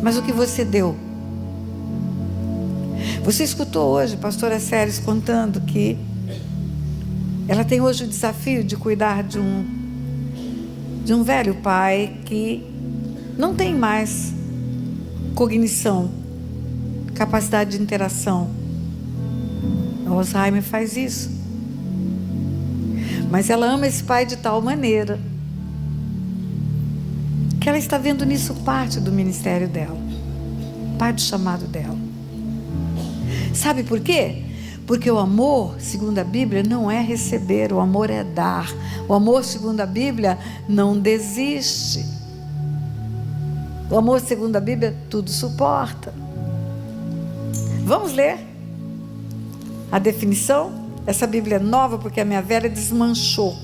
Speaker 1: Mas o que você deu? Você escutou hoje a pastora Séries contando que ela tem hoje o desafio de cuidar de um velho pai que não tem mais cognição, capacidade de interação. O Alzheimer faz isso. Mas ela ama esse pai de tal maneira que ela está vendo nisso parte do ministério dela, parte do chamado dela. Sabe por quê? Porque o amor, segundo a Bíblia, não é receber, o amor é dar. O amor, segundo a Bíblia, não desiste. O amor, segundo a Bíblia, tudo suporta. Vamos ler a definição? Essa Bíblia é nova porque a minha velha desmanchou.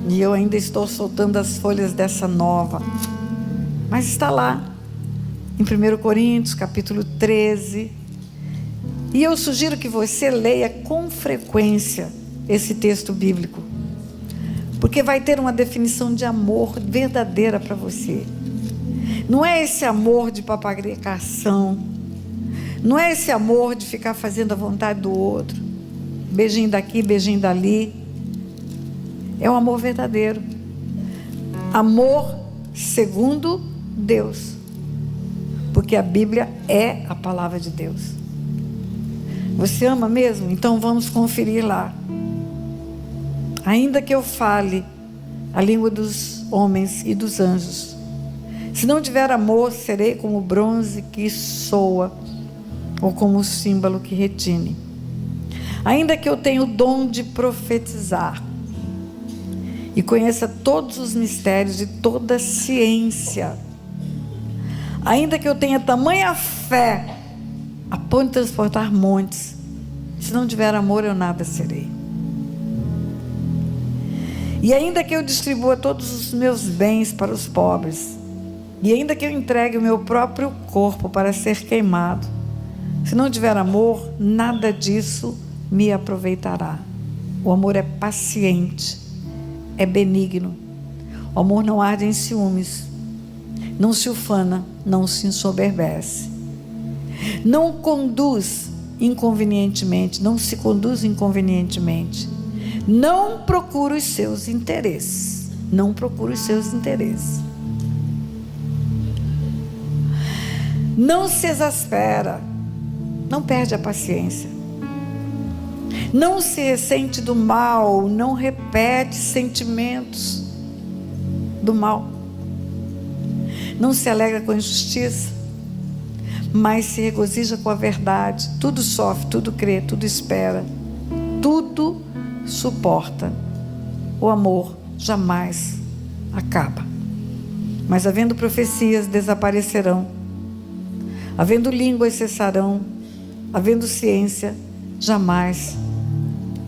Speaker 1: E eu ainda estou soltando as folhas dessa nova. Mas está lá, em 1 Coríntios, capítulo 13. E eu sugiro que você leia com frequência esse texto bíblico. Porque vai ter uma definição de amor verdadeira para você. Não é esse amor de papagaiação. Não é esse amor de ficar fazendo a vontade do outro. Beijinho daqui, beijinho dali. É o amor verdadeiro. Amor segundo Deus. Porque a Bíblia é a palavra de Deus. Você ama mesmo? Então vamos conferir lá. Ainda que eu fale a língua dos homens e dos anjos, se não tiver amor, serei como o bronze que soa, ou como o símbolo que retine. Ainda que eu tenha o dom de profetizar, e conheça todos os mistérios e toda a ciência, ainda que eu tenha tamanha fé, a ponto de transportar montes, se não tiver amor, eu nada serei. E ainda que eu distribua todos os meus bens para os pobres, e ainda que eu entregue o meu próprio corpo para ser queimado, se não tiver amor, nada disso me aproveitará. O amor é paciente, é benigno. O amor não arde em ciúmes, não se ufana, não se ensoberbece, não conduz inconvenientemente, não se conduz inconvenientemente, não procura os seus interesses, não procura os seus interesses, não se exaspera, não perde a paciência, não se ressente do mal, não repete sentimentos do mal, não se alegra com a injustiça, mas se regozija com a verdade. Tudo sofre, tudo crê, tudo espera, tudo suporta. O amor jamais acaba. Mas havendo profecias, desaparecerão, havendo línguas, cessarão, havendo ciência, jamais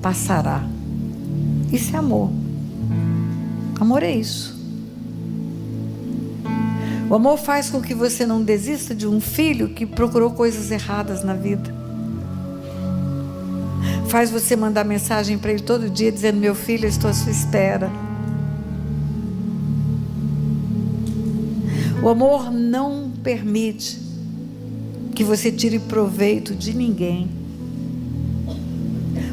Speaker 1: passará. Isso é amor. Amor é isso. O amor faz com que você não desista de um filho que procurou coisas erradas na vida. Faz você mandar mensagem para ele todo dia dizendo: meu filho, eu estou à sua espera. O amor não permite que você tire proveito de ninguém.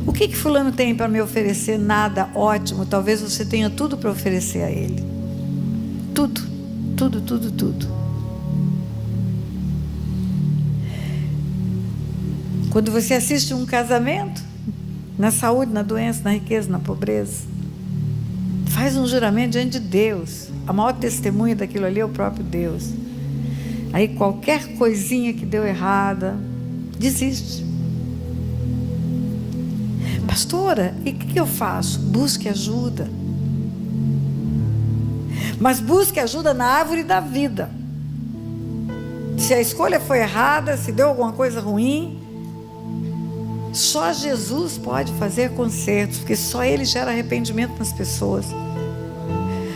Speaker 1: O que fulano tem para me oferecer? Nada. Ótimo, talvez você tenha tudo para oferecer a ele. Tudo. Tudo, tudo, tudo. Quando você assiste um casamento, na saúde, na doença, na riqueza, na pobreza, faz um juramento diante de Deus. A maior testemunha daquilo ali é o próprio Deus. Aí qualquer coisinha que deu errada, desiste. Pastora, e o que eu faço? Busque ajuda. Mas busque ajuda na árvore da vida. Se a escolha foi errada, se deu alguma coisa ruim, Só Jesus pode fazer consertos, porque só Ele gera arrependimento nas pessoas.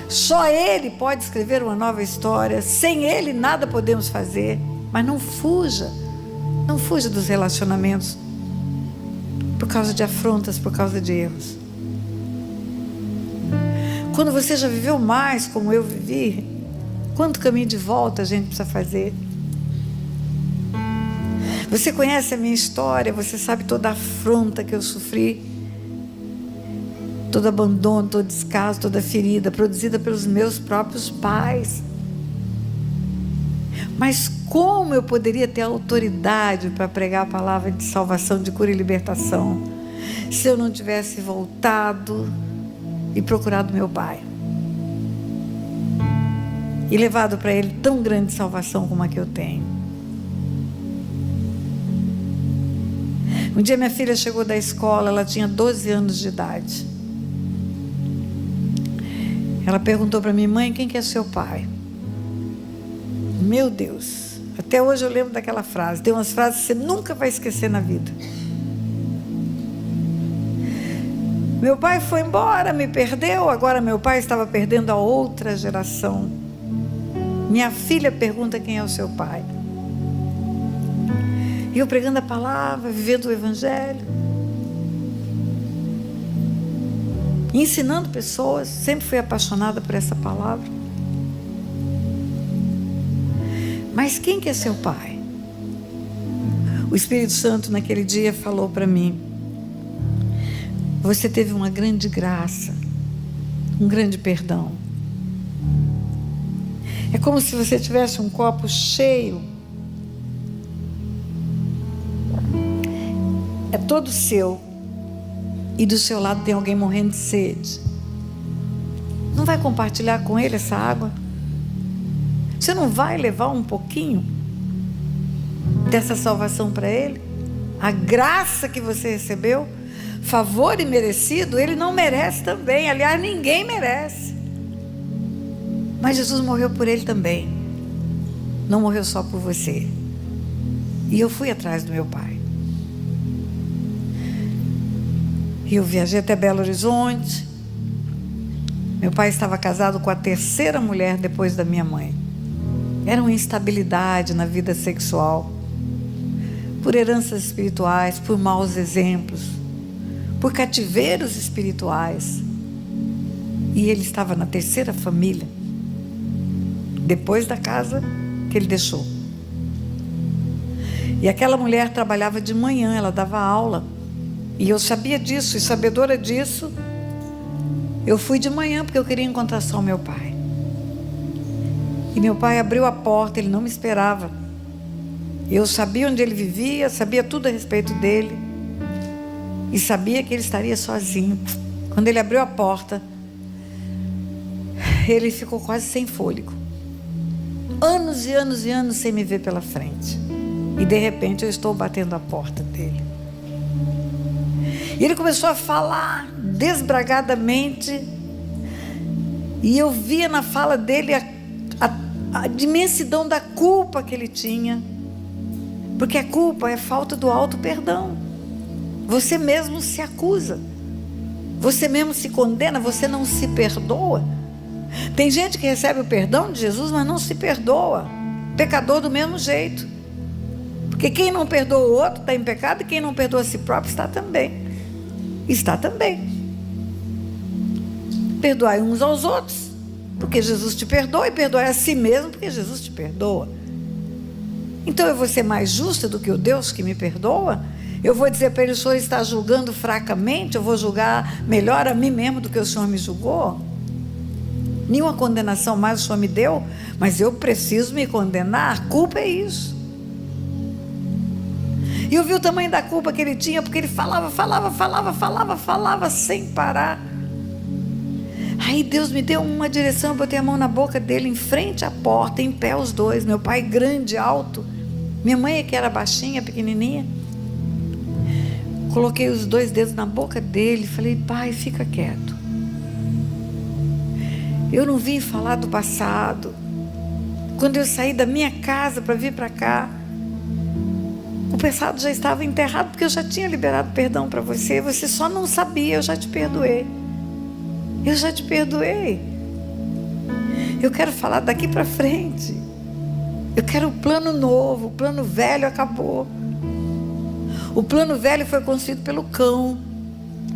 Speaker 1: Só Ele pode escrever uma nova história. Sem Ele nada podemos fazer. Mas não fuja dos relacionamentos por causa de afrontas, por causa de erros. Quando você já viveu mais como eu vivi, quanto caminho de volta a gente precisa fazer? Você conhece a minha história, você sabe toda a afronta que eu sofri, todo abandono, todo descaso, toda ferida produzida pelos meus próprios pais. Mas como eu poderia ter autoridade para pregar a palavra de salvação, de cura e libertação, se eu não tivesse voltado e procurado meu pai e levado para ele tão grande salvação como a que eu tenho? Um dia minha filha chegou da escola, ela tinha 12 anos de idade. Ela perguntou para mim: mãe, quem que é seu pai? Meu Deus, até hoje eu lembro daquela frase. Tem umas frases que você nunca vai esquecer na vida. Meu pai foi embora, me perdeu. Agora meu pai estava perdendo a outra geração. Minha filha pergunta quem é o seu pai. E eu pregando a palavra, vivendo o evangelho, ensinando pessoas. Sempre fui apaixonada por essa palavra. Mas quem que é seu pai? O Espírito Santo naquele dia falou para mim: você teve uma grande graça, um grande perdão. É como se você tivesse um copo cheio, é todo seu, e do seu lado tem alguém morrendo de sede. Não vai compartilhar com ele essa água? Você não vai levar um pouquinho dessa salvação para ele? A graça que você recebeu, favor imerecido, ele não merece também. Aliás, ninguém merece. Mas Jesus morreu por ele também. Não morreu só por você. E eu fui atrás do meu pai. E eu viajei até Belo Horizonte. Meu pai estava casado com a terceira mulher depois da minha mãe. Era uma instabilidade na vida sexual, por heranças espirituais, por maus exemplos, por cativeiros espirituais. E ele estava na terceira família, depois da casa que ele deixou. E aquela mulher trabalhava de manhã, ela dava aula. E eu sabia disso, e sabedora disso, eu fui de manhã porque eu queria encontrar só o meu pai. E meu pai abriu a porta, ele não me esperava. Eu sabia onde ele vivia, sabia tudo a respeito dele. E sabia que ele estaria sozinho. Quando ele abriu a porta, ele ficou quase sem fôlego. Anos e anos e anos sem me ver pela frente. E de repente eu estou batendo a porta dele. E ele começou a falar desbragadamente. E eu via na fala dele a imensidão da culpa que ele tinha. Porque a culpa é falta do auto-perdão. Você mesmo se acusa. Você mesmo se condena, você não se perdoa. Tem gente que recebe o perdão de Jesus, mas não se perdoa. Pecador do mesmo jeito. Porque quem não perdoa o outro está em pecado, e quem não perdoa a si próprio está também. Está também. Perdoai uns aos outros, porque Jesus te perdoa, e perdoai a si mesmo, porque Jesus te perdoa. Então eu vou ser mais justa do que o Deus que me perdoa? Eu vou dizer para ele: o Senhor está julgando fracamente? Eu vou julgar melhor a mim mesmo do que o Senhor me julgou? Nenhuma condenação mais o Senhor me deu, mas eu preciso me condenar. A culpa é isso. E eu vi o tamanho da culpa que ele tinha, porque ele falava sem parar. Aí Deus me deu uma direção, eu botei a mão na boca dele, em frente à porta, em pé os dois. Meu pai grande, alto. Minha mãe que era baixinha, pequenininha. Coloquei os dois dedos na boca dele, falei: pai, fica quieto. Eu não vim falar do passado. Quando eu saí da minha casa para vir para cá, O passado já estava enterrado, porque eu já tinha liberado perdão para você. Você só não sabia, eu já te perdoei. Eu já te perdoei. Eu quero falar daqui para frente. Eu quero um plano novo. O plano velho acabou. O plano velho foi construído pelo cão.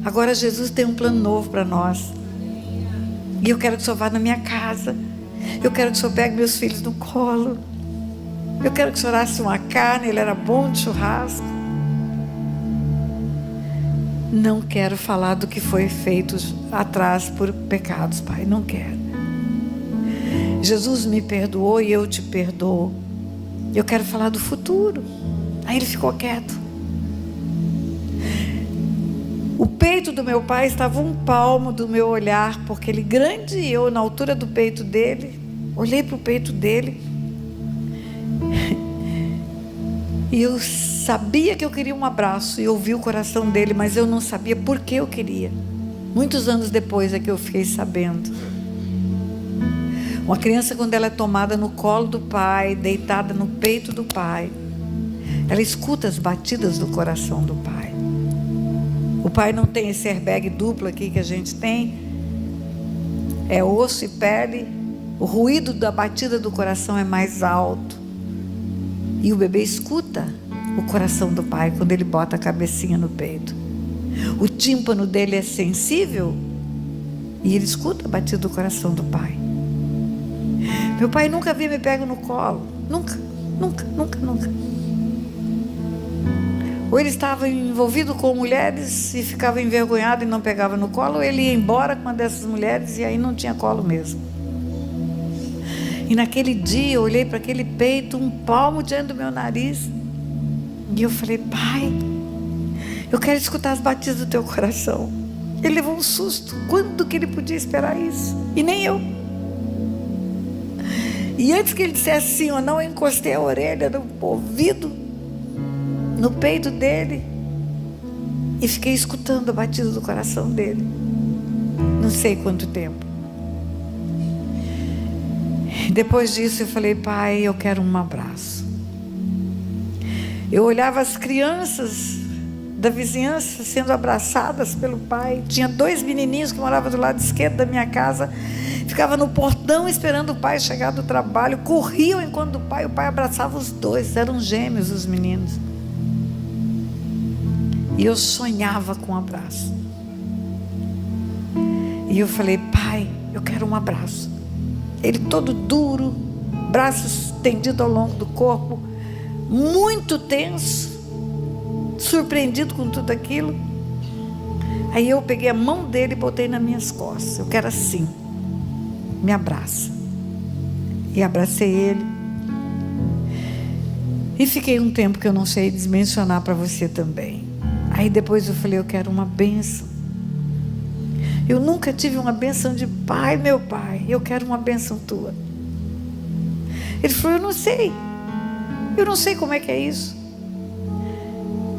Speaker 1: Agora Jesus tem um plano novo para nós. E eu quero que o Senhor vá na minha casa. Eu quero que o Senhor pegue meus filhos no colo. Eu quero que o Senhor asse uma carne. Ele era bom de churrasco. Não quero falar do que foi feito atrás por pecados, Pai. Não quero. Jesus me perdoou e eu te perdoo. Eu quero falar do futuro. Aí ele ficou quieto. O peito do meu pai estava um palmo do meu olhar, porque ele grande e eu na altura do peito dele. Olhei para o peito dele e eu sabia que eu queria um abraço e ouvi o coração dele, mas eu não sabia por que eu queria. Muitos anos depois é que eu fiquei sabendo. Uma criança, quando ela é tomada no colo do pai, deitada no peito do pai, ela escuta as batidas do coração do pai. O pai não tem esse airbag duplo aqui que a gente tem. É osso e pele. O ruído da batida do coração é mais alto. E o bebê escuta o coração do pai quando ele bota a cabecinha no peito. O tímpano dele é sensível e ele escuta a batida do coração do pai. Meu pai nunca havia me pego no colo. Nunca. Ou ele estava envolvido com mulheres e ficava envergonhado e não pegava no colo, ou ele ia embora com uma dessas mulheres e aí não tinha colo mesmo. E naquele dia eu olhei para aquele peito, um palmo diante do meu nariz, e eu falei: pai, eu quero escutar as batidas do teu coração. Ele levou um susto. Quando que ele podia esperar isso? E nem eu. E antes que ele dissesse sim ou não, eu encostei a orelha no ouvido, no peito dele, e fiquei escutando a batida do coração dele. Não sei quanto tempo. Depois disso eu falei: pai, eu quero um abraço. Eu olhava as crianças da vizinhança sendo abraçadas pelo pai. Tinha 2 menininhos que moravam do lado esquerdo da minha casa. Ficava no portão esperando o pai chegar do trabalho. Corriam enquanto o pai abraçava os 2. Eram gêmeos os meninos. E eu sonhava com um abraço. E eu falei: pai, eu quero um abraço. Ele todo duro, braços estendidos ao longo do corpo, muito tenso, surpreendido com tudo aquilo. Aí eu peguei a mão dele e botei nas minhas costas. Eu quero assim, me abraça. E abracei ele. E fiquei um tempo que eu não sei dimensionar para você também. Aí depois eu falei: eu quero uma bênção. Eu nunca tive uma bênção de pai, meu pai. Eu quero uma bênção tua. Ele falou: eu não sei como é que é isso.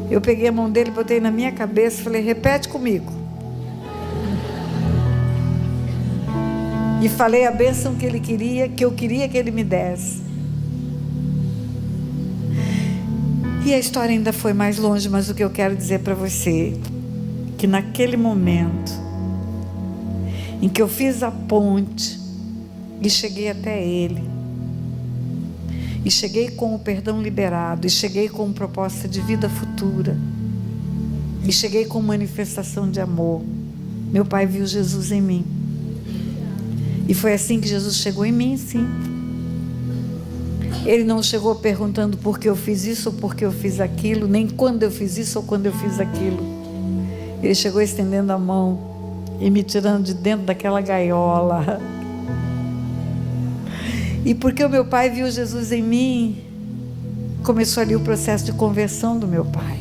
Speaker 1: Eu peguei a mão dele, botei na minha cabeça e falei: repete comigo. E falei a bênção que ele queria, que eu queria que ele me desse. E a história ainda foi mais longe, mas o que eu quero dizer para você, que naquele momento em que eu fiz a ponte e cheguei até ele, e cheguei com o perdão liberado, e cheguei com proposta de vida futura, e cheguei com manifestação de amor, meu pai viu Jesus em mim. E foi assim que Jesus chegou em mim, sim. Ele não chegou perguntando por que eu fiz isso ou por que eu fiz aquilo, nem quando eu fiz isso ou quando eu fiz aquilo. Ele chegou estendendo a mão e me tirando de dentro daquela gaiola. E porque o meu pai viu Jesus em mim, começou ali o processo de conversão do meu pai.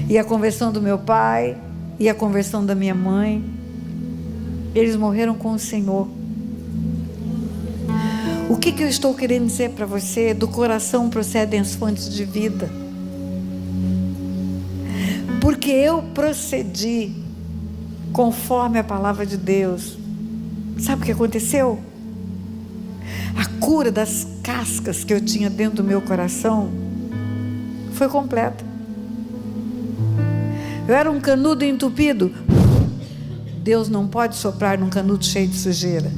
Speaker 1: E a conversão do meu pai e a conversão da minha mãe, eles morreram com o Senhor. O que eu estou querendo dizer para você? Do coração procedem as fontes de vida. Porque eu procedi conforme a palavra de Deus. Sabe o que aconteceu? A cura das cascas que eu tinha dentro do meu coração foi completa. Eu era um canudo entupido. Deus não pode soprar num canudo cheio de sujeira.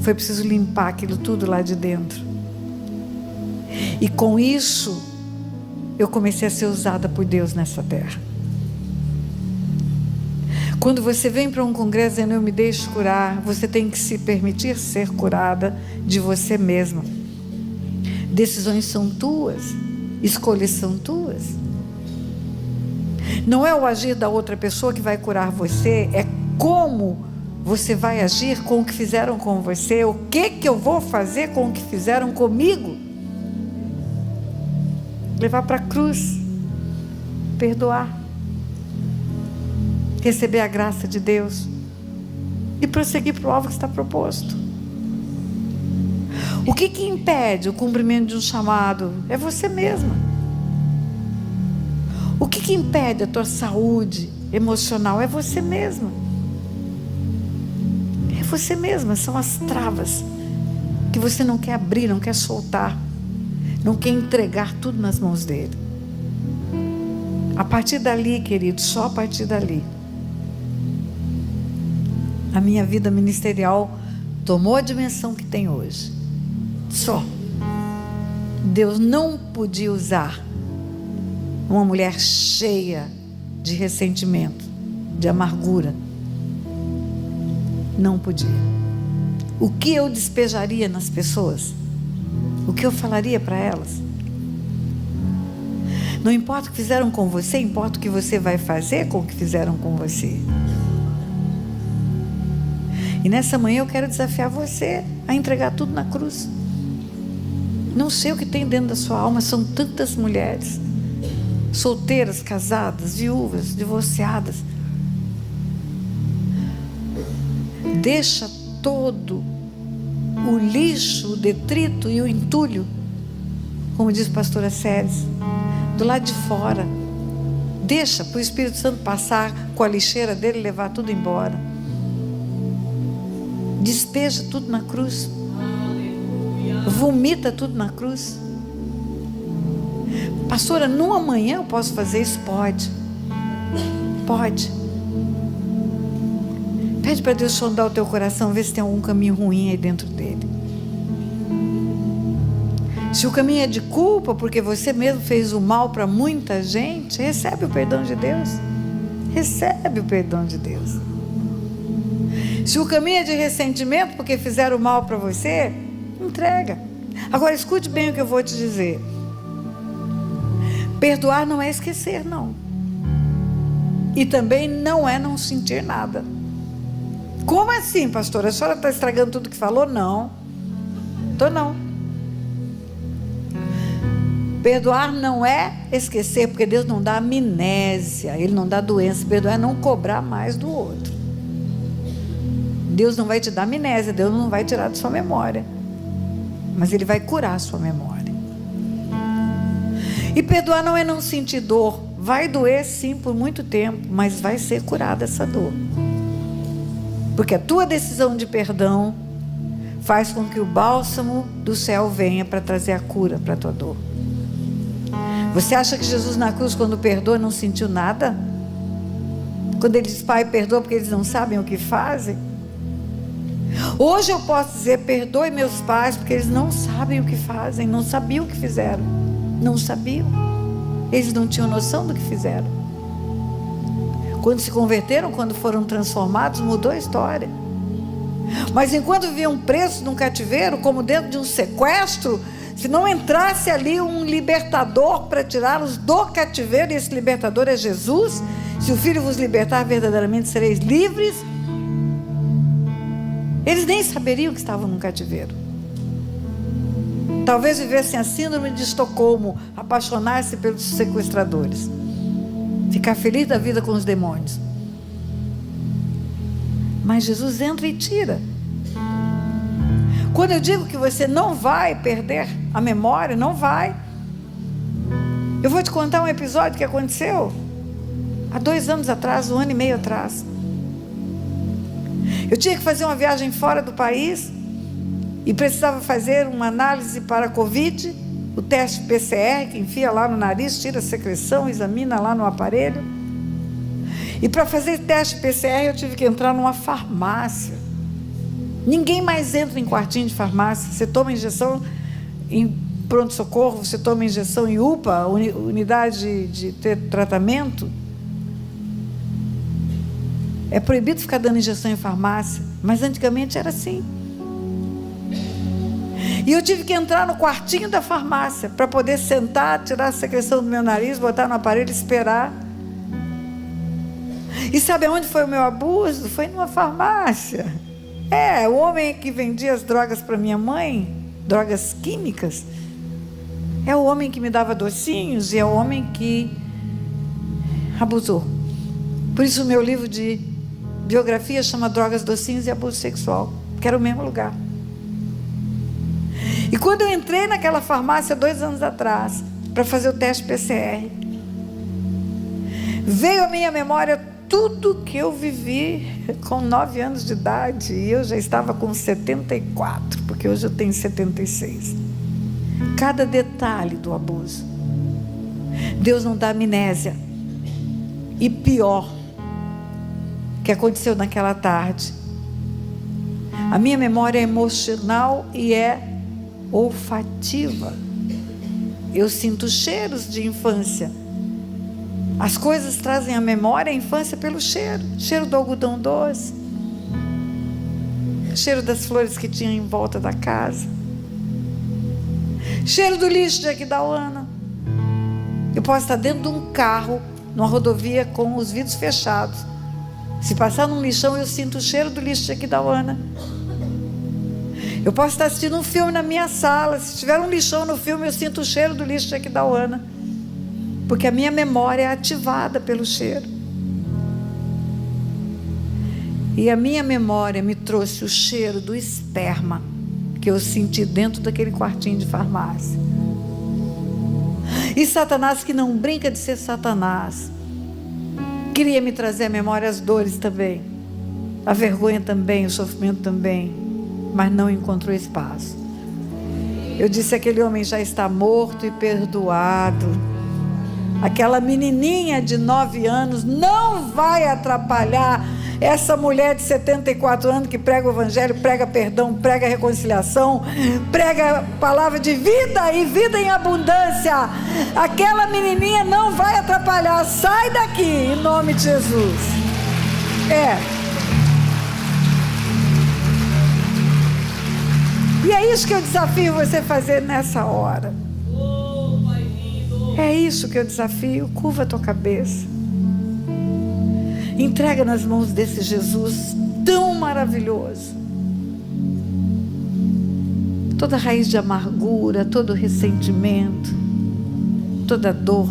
Speaker 1: Foi preciso limpar aquilo tudo lá de dentro. E com isso, eu comecei a ser usada por Deus nessa terra. Quando você vem para um congresso dizendo eu me deixo curar, você tem que se permitir ser curada de você mesma. Decisões são tuas, escolhas são tuas. Não é o agir da outra pessoa que vai curar você, é como você vai agir com o que fizeram com você, o que eu vou fazer com o que fizeram comigo. Levar para a cruz, perdoar, receber a graça de Deus e prosseguir para o alvo que está proposto. O que impede o cumprimento de um chamado? É você mesma. O que impede a tua saúde emocional? É você mesma. É você mesma, são as travas que você não quer abrir, não quer soltar, não quer entregar tudo nas mãos dele. A partir dali, querido, só a partir dali, a minha vida ministerial tomou a dimensão que tem hoje. Só. Deus não podia usar uma mulher cheia de ressentimento, de amargura. Não podia. O que eu despejaria nas pessoas? O que eu falaria para elas? Não importa o que fizeram com você, importa o que você vai fazer com o que fizeram com você. E nessa manhã eu quero desafiar você a entregar tudo na cruz. Não sei o que tem dentro da sua alma, são tantas mulheres, solteiras, casadas, viúvas, divorciadas. Deixa todo o lixo, o detrito e o entulho, como diz a pastora Séries, do lado de fora. Deixa para o Espírito Santo passar com a lixeira dele e levar tudo embora. Despeja tudo na cruz. Vomita tudo na cruz. Pastora, numa manhã eu posso fazer isso? Pode. Pode. Pede para Deus sondar o teu coração, ver se tem algum caminho ruim aí dentro dele. Se o caminho é de culpa, porque você mesmo fez o mal para muita gente, recebe o perdão de Deus. Recebe o perdão de Deus. Se o caminho é de ressentimento, porque fizeram mal para você, entrega. Agora escute bem o que eu vou te dizer. Perdoar não é esquecer, não. E também não é não sentir nada. Como assim, pastora? A senhora está estragando tudo que falou? Não. Estou não. Perdoar não é esquecer, porque Deus não dá amnésia, Ele não dá doença. Perdoar é não cobrar mais do outro. Deus não vai te dar amnésia, Deus não vai tirar da sua memória, mas Ele vai curar a sua memória. E perdoar não é não sentir dor. Vai doer sim por muito tempo, mas vai ser curada essa dor. Porque a tua decisão de perdão faz com que o bálsamo do céu venha para trazer a cura para a tua dor. Você acha que Jesus na cruz, quando perdoa, não sentiu nada? Quando Ele diz, Pai, perdoa porque eles não sabem o que fazem? Hoje eu posso dizer, perdoe meus pais porque eles não sabem o que fazem, não sabiam o que fizeram, não sabiam, eles não tinham noção do que fizeram. Quando se converteram, quando foram transformados, mudou a história. Mas enquanto viviam presos num cativeiro, como dentro de um sequestro, se não entrasse ali um libertador para tirá-los do cativeiro, e esse libertador é Jesus, se o Filho vos libertar, verdadeiramente sereis livres, eles nem saberiam que estavam num cativeiro. Talvez vivessem a síndrome de Estocolmo, apaixonar-se pelos sequestradores, ficar feliz da vida com os demônios. Mas Jesus entra e tira. Quando eu digo que você não vai perder a memória, não vai. Eu vou te contar um episódio que aconteceu há 2 anos atrás, 1 ano e meio atrás. Eu tinha que fazer uma viagem fora do país e precisava fazer uma análise para a Covid o teste PCR, que enfia lá no nariz, tira a secreção, examina lá no aparelho. E para fazer teste PCR eu tive que entrar numa farmácia. Ninguém mais entra em quartinho de farmácia. Você toma injeção em pronto-socorro, você toma injeção em UPA, unidade de tratamento. É proibido ficar dando injeção em farmácia, mas antigamente era assim. E eu tive que entrar no quartinho da farmácia para poder sentar, tirar a secreção do meu nariz, botar no aparelho e esperar. E sabe aonde foi o meu abuso? Foi numa farmácia. O homem que vendia as drogas para minha mãe, drogas químicas, é o homem que me dava docinhos e é o homem que abusou. Por isso o meu livro de biografia chama Drogas, Docinhos e Abuso Sexual, que era o mesmo lugar. E quando eu entrei naquela farmácia 2 anos atrás, para fazer o teste PCR, veio à minha memória tudo que eu vivi com 9 anos de idade, e eu já estava com 74, porque hoje eu tenho 76. Cada detalhe do abuso. Deus não dá amnésia. E pior, que aconteceu naquela tarde, a minha memória é emocional e é olfativa. Eu sinto cheiros de infância. As coisas trazem a memória, a infância, pelo cheiro. Cheiro do algodão doce, cheiro das flores que tinha em volta da casa, cheiro do lixo de Aquidauana. Eu posso estar dentro de um carro, numa rodovia com os vidros fechados. Se passar num lixão, eu sinto o cheiro do lixo de Aquidauana. Eu posso estar assistindo um filme na minha sala. Se tiver um lixão no filme, eu sinto o cheiro do lixo de Aquidauana. Porque a minha memória é ativada pelo cheiro. E a minha memória me trouxe o cheiro do esperma que eu senti dentro daquele quartinho de farmácia. E Satanás, que não brinca de ser Satanás, queria me trazer à memória as dores também, a vergonha também, o sofrimento também, mas não encontrou espaço. Eu disse: aquele homem já está morto e perdoado. Aquela menininha de 9 anos não vai atrapalhar essa mulher de 74 anos que prega o evangelho, prega perdão, prega reconciliação, prega palavra de vida e vida em abundância. Aquela menininha não vai atrapalhar. Sai daqui, em nome de Jesus. E é isso que eu desafio você a fazer nessa hora. É isso que eu desafio. Curva a tua cabeça. Entrega nas mãos desse Jesus tão maravilhoso toda raiz de amargura, todo ressentimento, toda dor,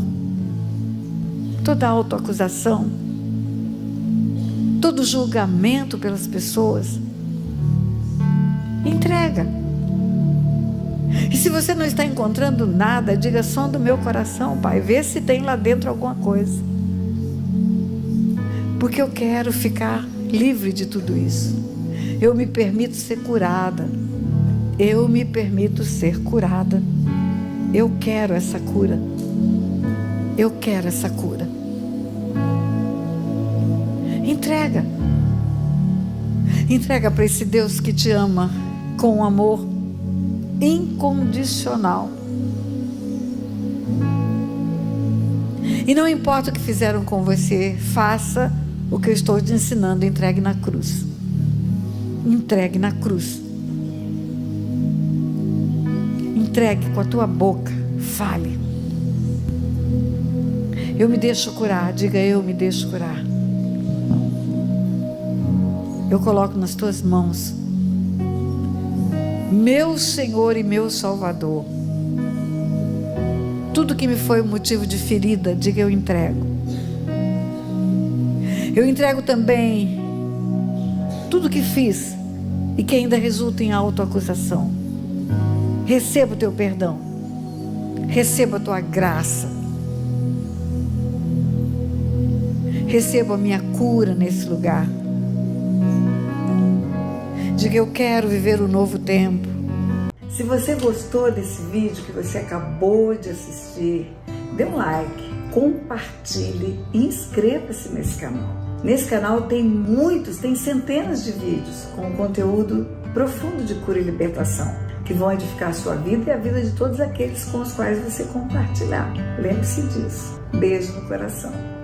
Speaker 1: toda autoacusação, todo julgamento pelas pessoas. Entrega. E se você não está encontrando nada, diga: som do meu coração, Pai, vê se tem lá dentro alguma coisa. Porque eu quero ficar livre de tudo isso. Eu me permito ser curada. Eu me permito ser curada. Eu quero essa cura. Eu quero essa cura. Entrega. Entrega para esse Deus que te ama com um amor incondicional. E não importa o que fizeram com você, faça o que eu estou te ensinando. Entregue na cruz. Entregue na cruz. Entregue com a tua boca. Fale: eu me deixo curar. Diga: eu me deixo curar. Eu coloco nas tuas mãos, meu Senhor e meu Salvador, tudo que me foi motivo de ferida. Diga: eu entrego. Eu entrego também tudo que fiz e que ainda resulta em autoacusação. Receba o teu perdão. Receba a tua graça. Receba a minha cura nesse lugar. Diga: eu quero viver o novo tempo. Se você gostou desse vídeo que você acabou de assistir, dê um like, compartilhe e inscreva-se nesse canal. Nesse canal tem centenas de vídeos com conteúdo profundo de cura e libertação, que vão edificar a sua vida e a vida de todos aqueles com os quais você compartilhar. Lembre-se disso. Beijo no coração.